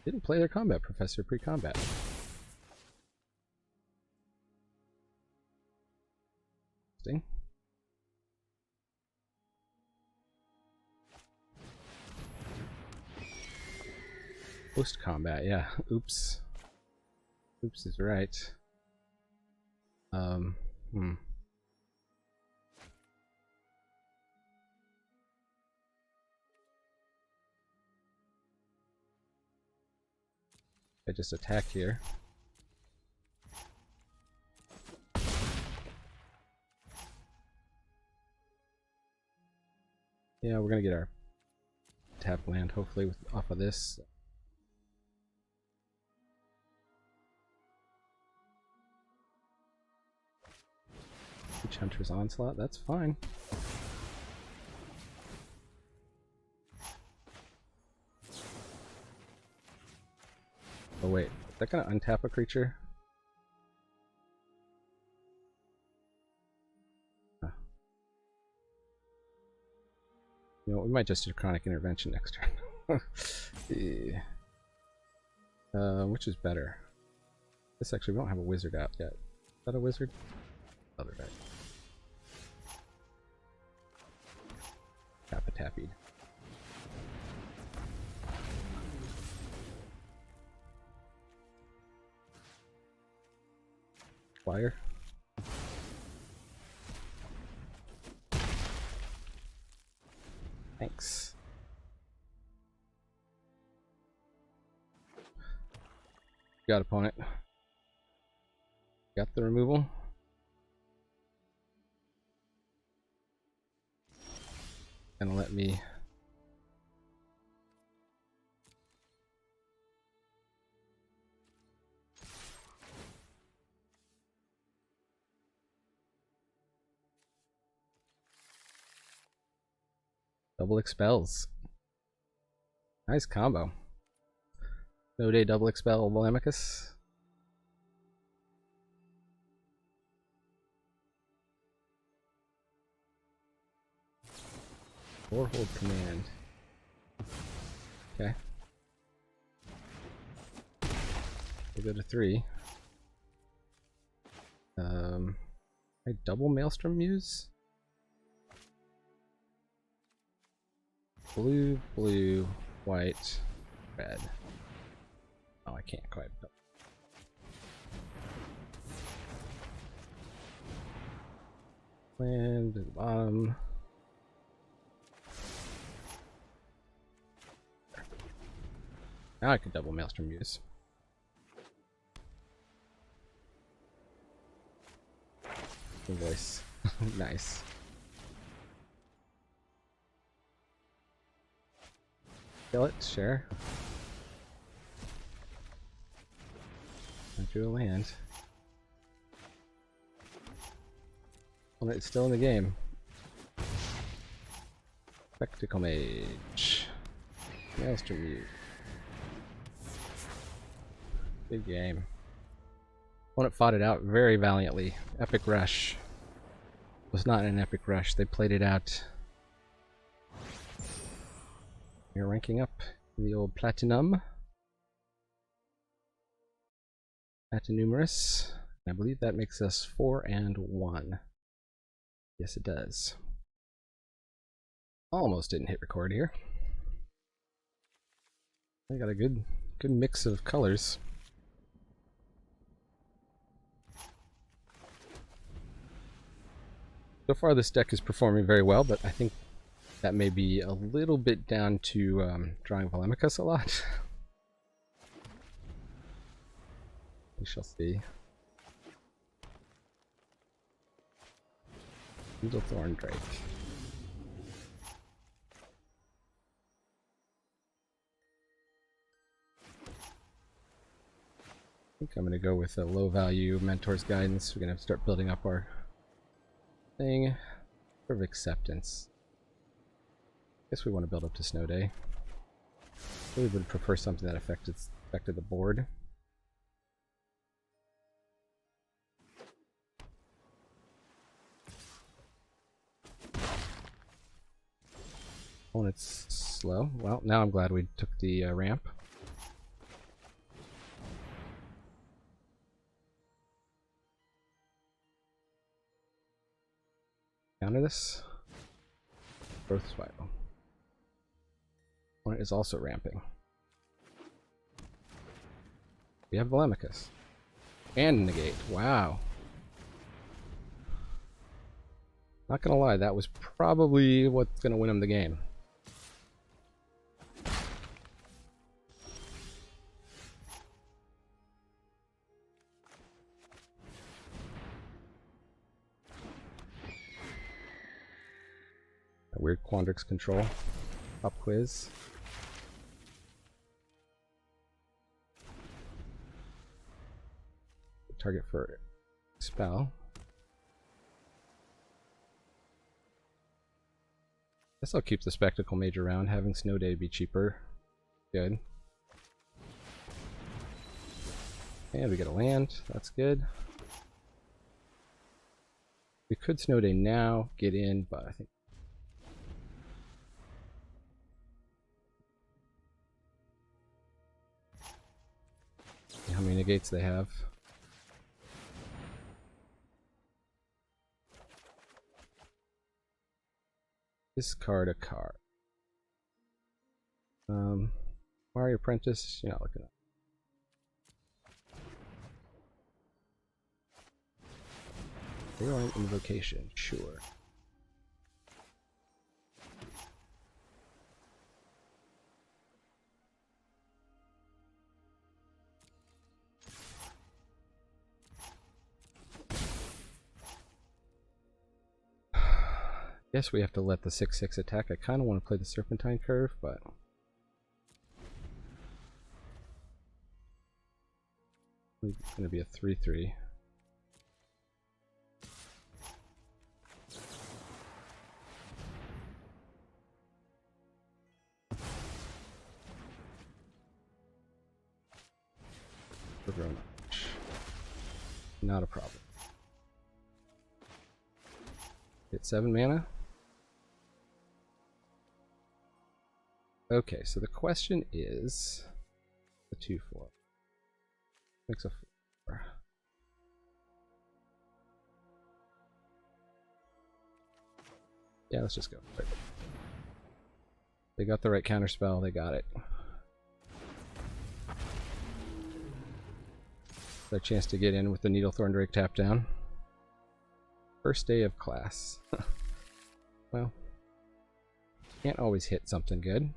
[SPEAKER 1] Didn't play their combat professor pre-combat. Interesting. Post-combat, yeah. Oops. Oops is right. I just attack here. Yeah, we're gonna get our tap land hopefully off of this. Witch Hunter's Onslaught, that's fine. Oh wait, is that gonna untap a creature? Huh. You know, we might just do Chronic Intervention next turn. Yeah. Which is better? This actually, we don't have a wizard out yet. Is that a wizard? Other deck. Tappied. Flyer. Thanks. Got opponent. Got the removal. Gonna let me double expels. Nice combo. No day double expel Velomachus. Lorehold command. Okay. We'll go to 3. I double Maelstrom Muse? Blue, blue, white, red. Oh, I can't quite. Land at the bottom. Now I can double Maelstrom Muse. Good voice. Nice. Kill it, sure. I drew a land. Well, it's still in the game. Spectacle Mage. Maelstrom Muse. Good game. Opponent fought it out very valiantly. Epic Rush. It was not an epic rush. They played it out. You're ranking up in the old Platinum. Platinumerous. I believe that makes us 4-1. Yes, it does. Almost didn't hit record here. I got a good mix of colors. So far this deck is performing very well, but I think that may be a little bit down to drawing Velomachus a lot. We shall see. Needlethorn Drake. I think I'm going to go with a low value Mentor's Guidance. We're going to have to start building up our thing. Sort of acceptance. Guess we want to build up to Snow Day. Really would prefer something that affected the board. Oh, and it's slow. Well, now I'm glad we took the ramp. Counter this. Growth Spiral. Opponent is also ramping. We have Velomachus. And negate. Wow. Not gonna lie, that was probably what's gonna win him the game. A weird Quandrix control. Pop quiz. Target for spell. Guess I'll keep the Spectacle Mage around, having Snow Day be cheaper. Good. And we get a land, that's good. We could Snow Day now, get in, but I think how many negates they have. Discard a card. Mario Apprentice, you're not looking at. Reorient Invocation, sure. Guess we have to let the 6/6 attack. I kind of want to play the Serpentine Curve, but it's going to be a 3/3. Not a problem. Hit 7 mana. Okay, so the question is the 2/4 makes a 4. Yeah, let's just go. They got the right counterspell. They got it. Their chance to get in with the Needlethorn Drake tap down. First day of class. Well, can't always hit something good.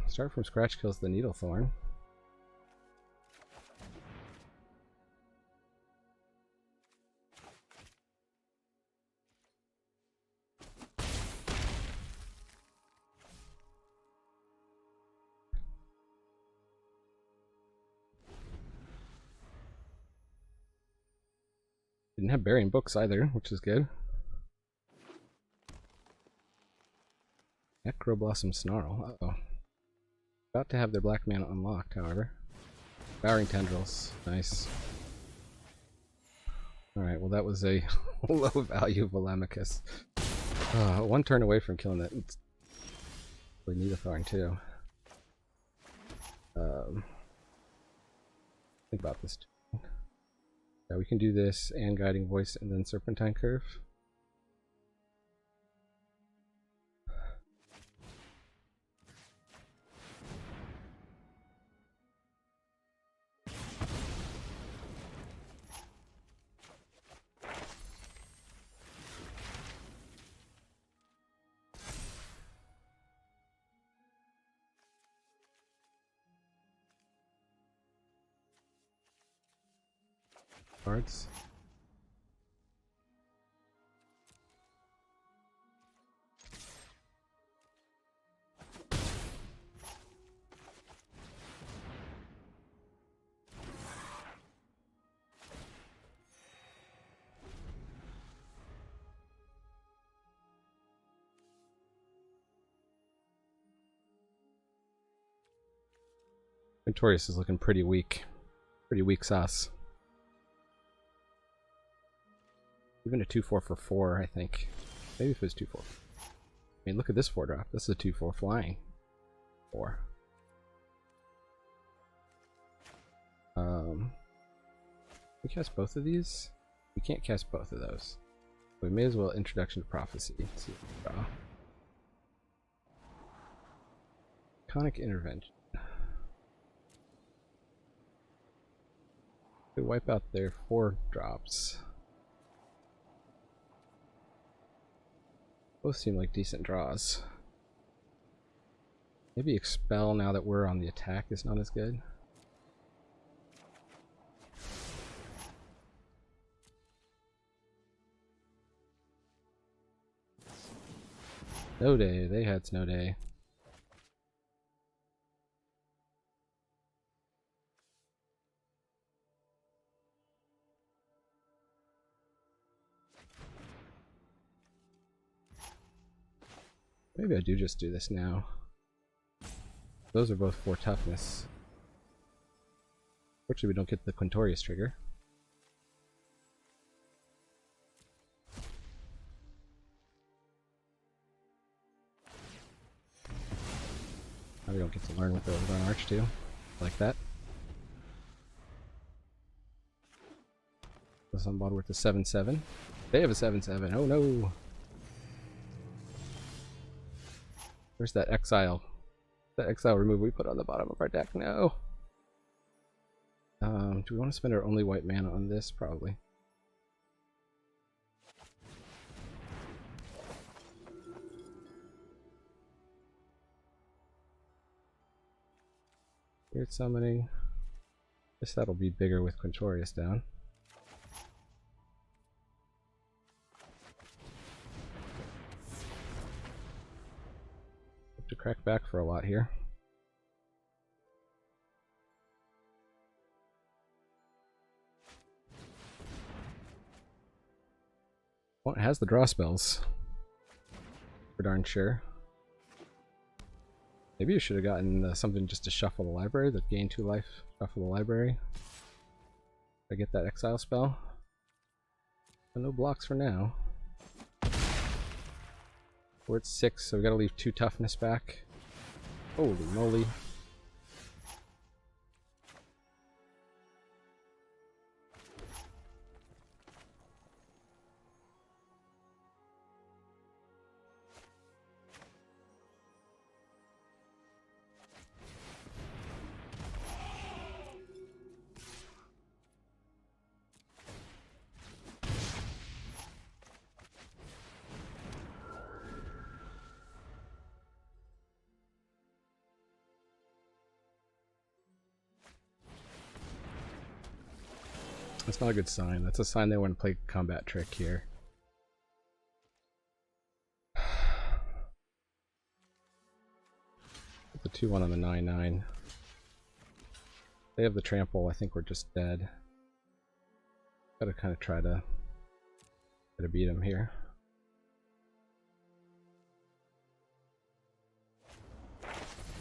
[SPEAKER 1] Start from scratch kills the Needlethorn. Didn't have Burying Books either, which is good. Necroblossom Snarl. Uh-oh. About to have their black mana unlocked, however. Devouring Tendrils. Nice. Alright, well that was a low value Velomachus. One turn away from killing that. It's really Needlethorn too. Think about this too. Yeah, we can do this and Guiding Voice and then Serpentine Curve. Cards. Quintorius is looking pretty weak. Pretty weak sauce. Even a 2/4 for 4, I think. Maybe if it was 2/4. I mean, look at this 4-drop. This is a 2/4 flying. 4. We cast both of these? We can't cast both of those. We may as well Introduction to Prophecy. Let's see what we draw. Iconic Intervention. They wipe out their 4-drops. Both seem like decent draws. Maybe Expel now that we're on the attack is not as good. Snow Day, they had Snow Day. Maybe I do just do this now. Those are both 4 toughness. Fortunately, we don't get the Quintorius trigger. Now we don't get to learn what they're going to arch to. Like that. Goes on bottom with the 7/7. They have a 7/7. Oh no! Where's that exile? That exile removal we put on the bottom of our deck? No. Do we want to spend our only white mana on this? Probably. Weird summoning. Guess that'll be bigger with Quintorius down. Have to crack back for a lot here. Well, it has the draw spells. For darn sure. Maybe you should have gotten something just to shuffle the library, that gain 2 life, shuffle the library. I get that exile spell. But no blocks for now. We're at 6, so we gotta leave 2 toughness back. Holy moly. That's not a good sign. That's a sign they want to play combat trick here. Put the 2/1 on the 9/9. They have the trample. I think we're just dead. Gotta kind of try to beat them here.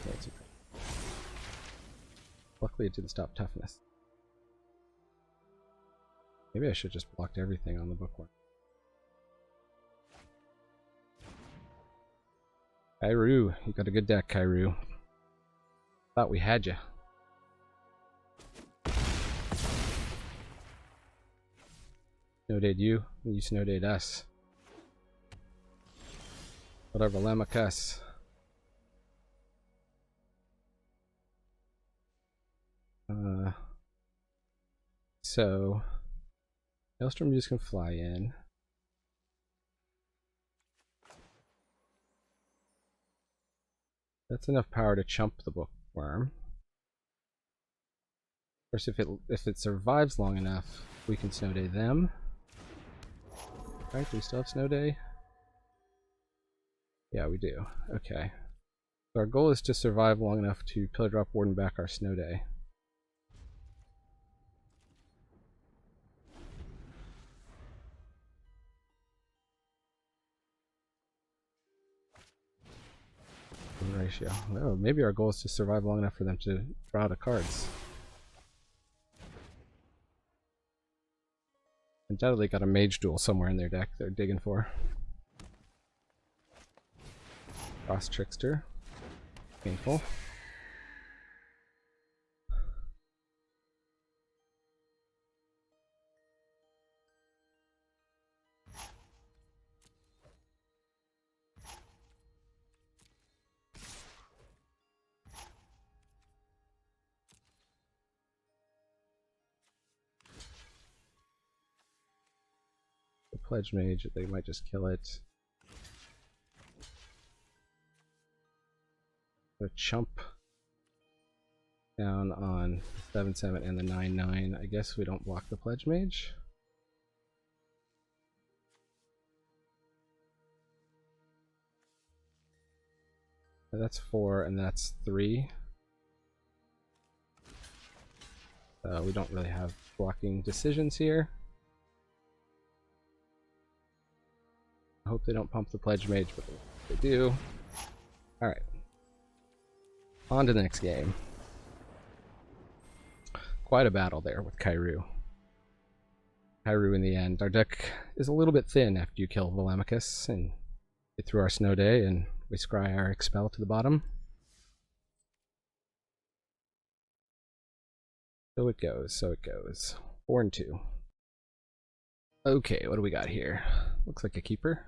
[SPEAKER 1] That's okay. Luckily, it didn't stop toughness. Maybe I should just blocked everything on the bookworm. Kairu, you got a good deck, Kairu. Thought we had you. Snowdayed you, and you snowdayed us. Whatever, Velomachus. So Maelstrom just can fly in. That's enough power to chump the bookworm. Of course, if it survives long enough, we can Snowday them. Right? Do we still have Snowday? Yeah, we do. Okay. So our goal is to survive long enough to Pillar Drop Warden back our Snowday. ratio. Oh, maybe our goal is to survive long enough for them to draw the cards. Undoubtedly got a mage duel somewhere in their deck they're digging for. Frost Trickster. Painful. The Pledge Mage, they might just kill it. A chump down on 7/7 and the 9/9. I guess we don't block the Pledge Mage. That's 4 and that's 3. We don't really have blocking decisions here. I hope they don't pump the Pledge Mage, but they do. Alright. On to the next game. Quite a battle there with Kairu. Kairu in the end. Our deck is a little bit thin after you kill Velomachus and get through our Snow Day and we scry our Expel to the bottom. So it goes, so it goes. 4 and 2. Okay, what do we got here? Looks like a keeper.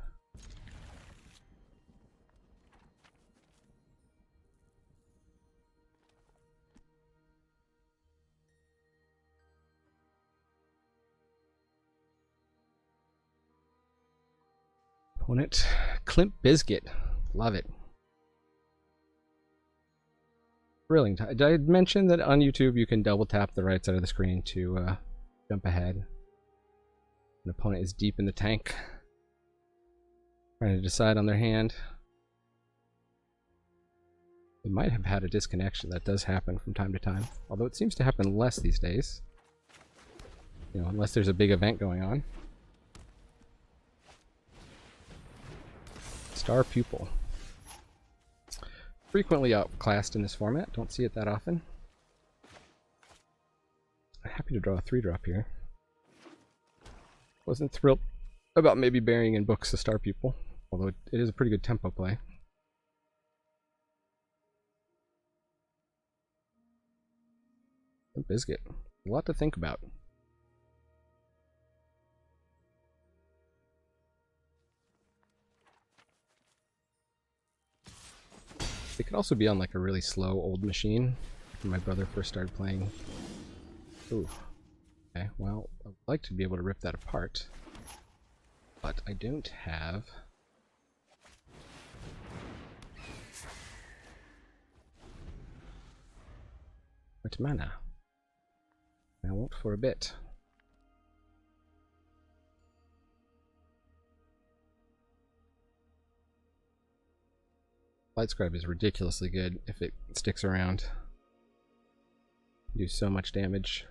[SPEAKER 1] Opponent, Climp Biscuit. Love it. Thrilling. Did I mention that on YouTube you can double tap the right side of the screen to jump ahead? An opponent is deep in the tank, trying to decide on their hand. They might have had a disconnection. That does happen from time to time, although it seems to happen less these days. You know, unless there's a big event going on. Star Pupil. Frequently outclassed in this format. Don't see it that often. I'm happy to draw a 3-drop here. Wasn't thrilled about maybe burying in books the Star Pupil, although it is a pretty good tempo play. Biscuit. A lot to think about. They could also be on like a really slow old machine when my brother first started playing. Ooh. Okay, well, I'd like to be able to rip that apart, but I don't have much mana. I won't for a bit. Light Scribe is ridiculously good if it sticks around. Do so much damage.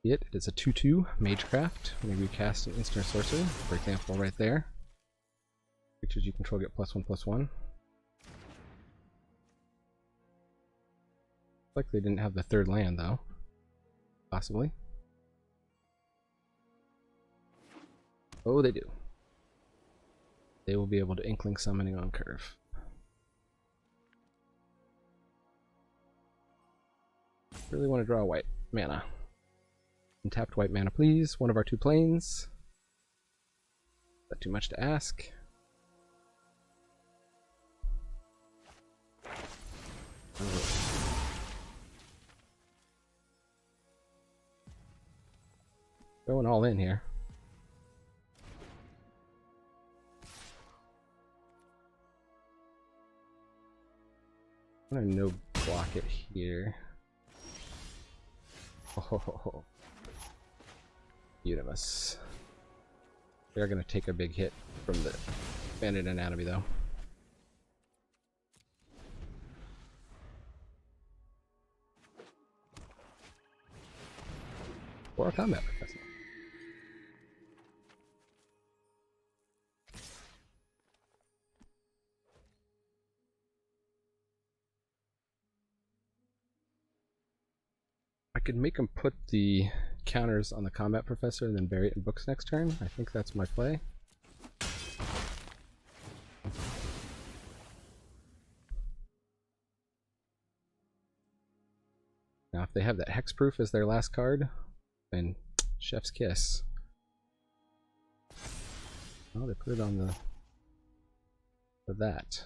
[SPEAKER 1] It is a 2/2 Magecraft. When you recast an instant sorcery, for example, right there. Creatures you control get +1/+1. Like they didn't have the third land though. Possibly. Oh, they do. They will be able to Inkling Summoning on curve. Really want to draw white mana. Untapped white mana, please. One of our 2 planes. Is that too much to ask? Going all in here. I'm gonna no block it here. Oh, Unimus. We are gonna take a big hit from the Bandit Anatomy though. Or a combat professor. could make him put the counters on the combat professor and then bury it in books next turn. I think that's my play. Now if they have that hexproof as their last card, then chef's kiss. Oh, they put it on the for that.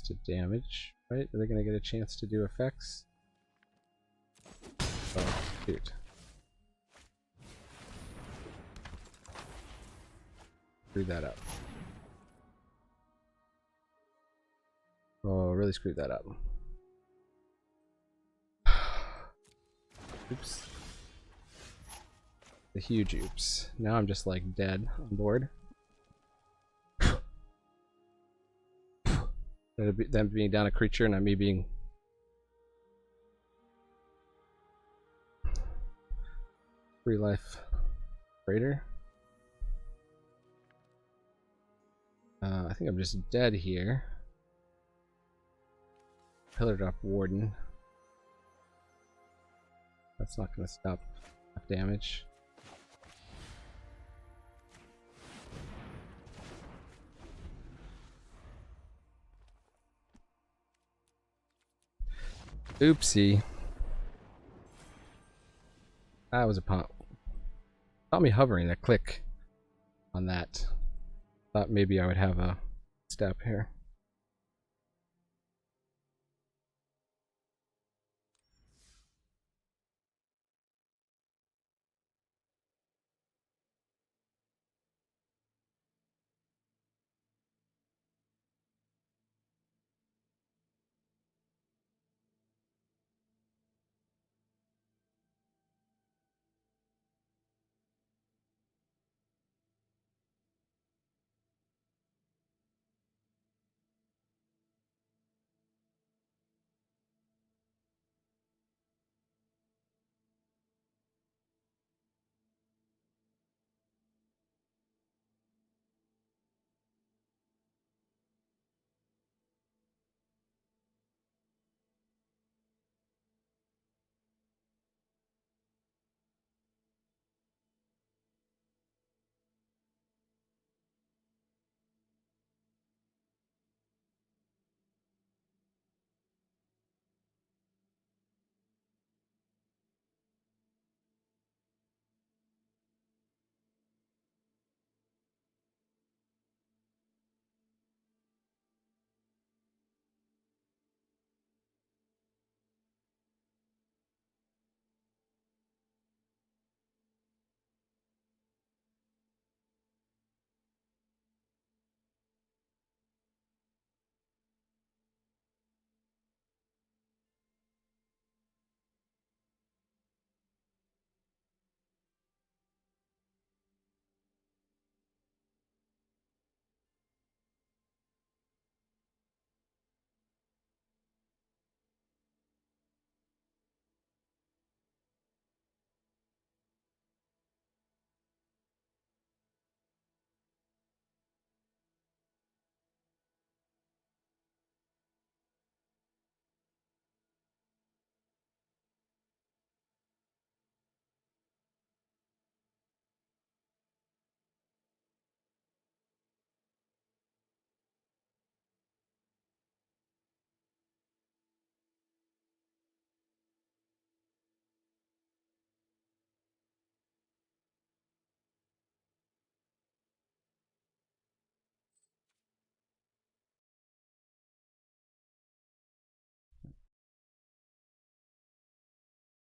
[SPEAKER 1] To damage, right? Are they going to get a chance to do effects? Oh, shoot. Screwed that up. Oh, really screwed that up. Oops. The huge oops. Now I'm just like dead on board. Them being down a creature and not me being free life raider. I think I'm just dead here. Pillar drop warden. That's not going to stop enough damage. Oopsie. That was a pump. Saw me hovering a click on that. Thought maybe I would have a step here.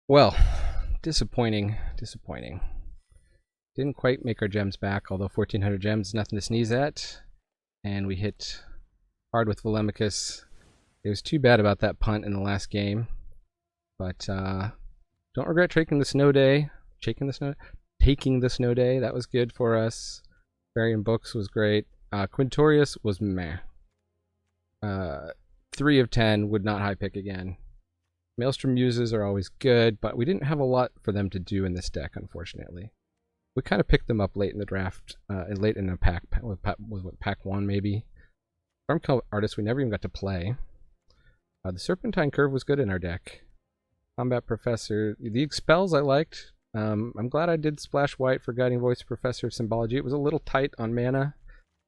[SPEAKER 1] Well, disappointing. Didn't quite make our gems back, although 1400 gems is nothing to sneeze at. And we hit hard with Velomachus. It was too bad about that punt in the last game. But don't regret taking the snow day. Taking the snow day. That was good for us. Burying books was great. Quintorius was meh. 3 of 10, would not high pick again. Maelstrom Muses are always good, but we didn't have a lot for them to do in this deck, unfortunately. We kind of picked them up late in the draft, and late in a pack, was pack 1 maybe. Farmkill Artist we never even got to play. The Serpentine Curve was good in our deck. Combat Professor, the Expels I liked. I'm glad I did Splash White for Guiding Voice Professor of Symbology. It was a little tight on mana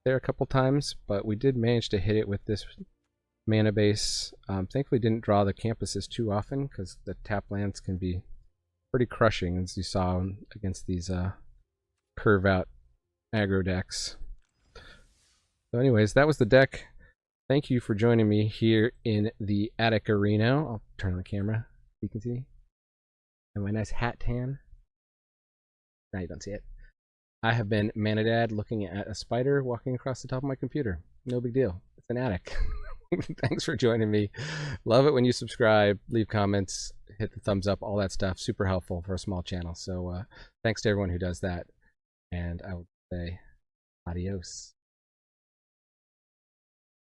[SPEAKER 1] there a couple times, but we did manage to hit it with this mana base. Thankfully didn't draw the campuses too often, because the tap lands can be pretty crushing, as you saw against these curve out aggro decks. So anyways, that was the deck. Thank you for joining me here in the Attic Arena. I'll turn on the camera so you can see. And my nice hat tan. Now you don't see it. I have been Manadad looking at a spider walking across the top of my computer. No big deal. It's an attic. Thanks for joining me. Love it when you subscribe, leave comments, hit the thumbs up, all that stuff. Super helpful for a small channel. So thanks to everyone who does that. And I would say adios.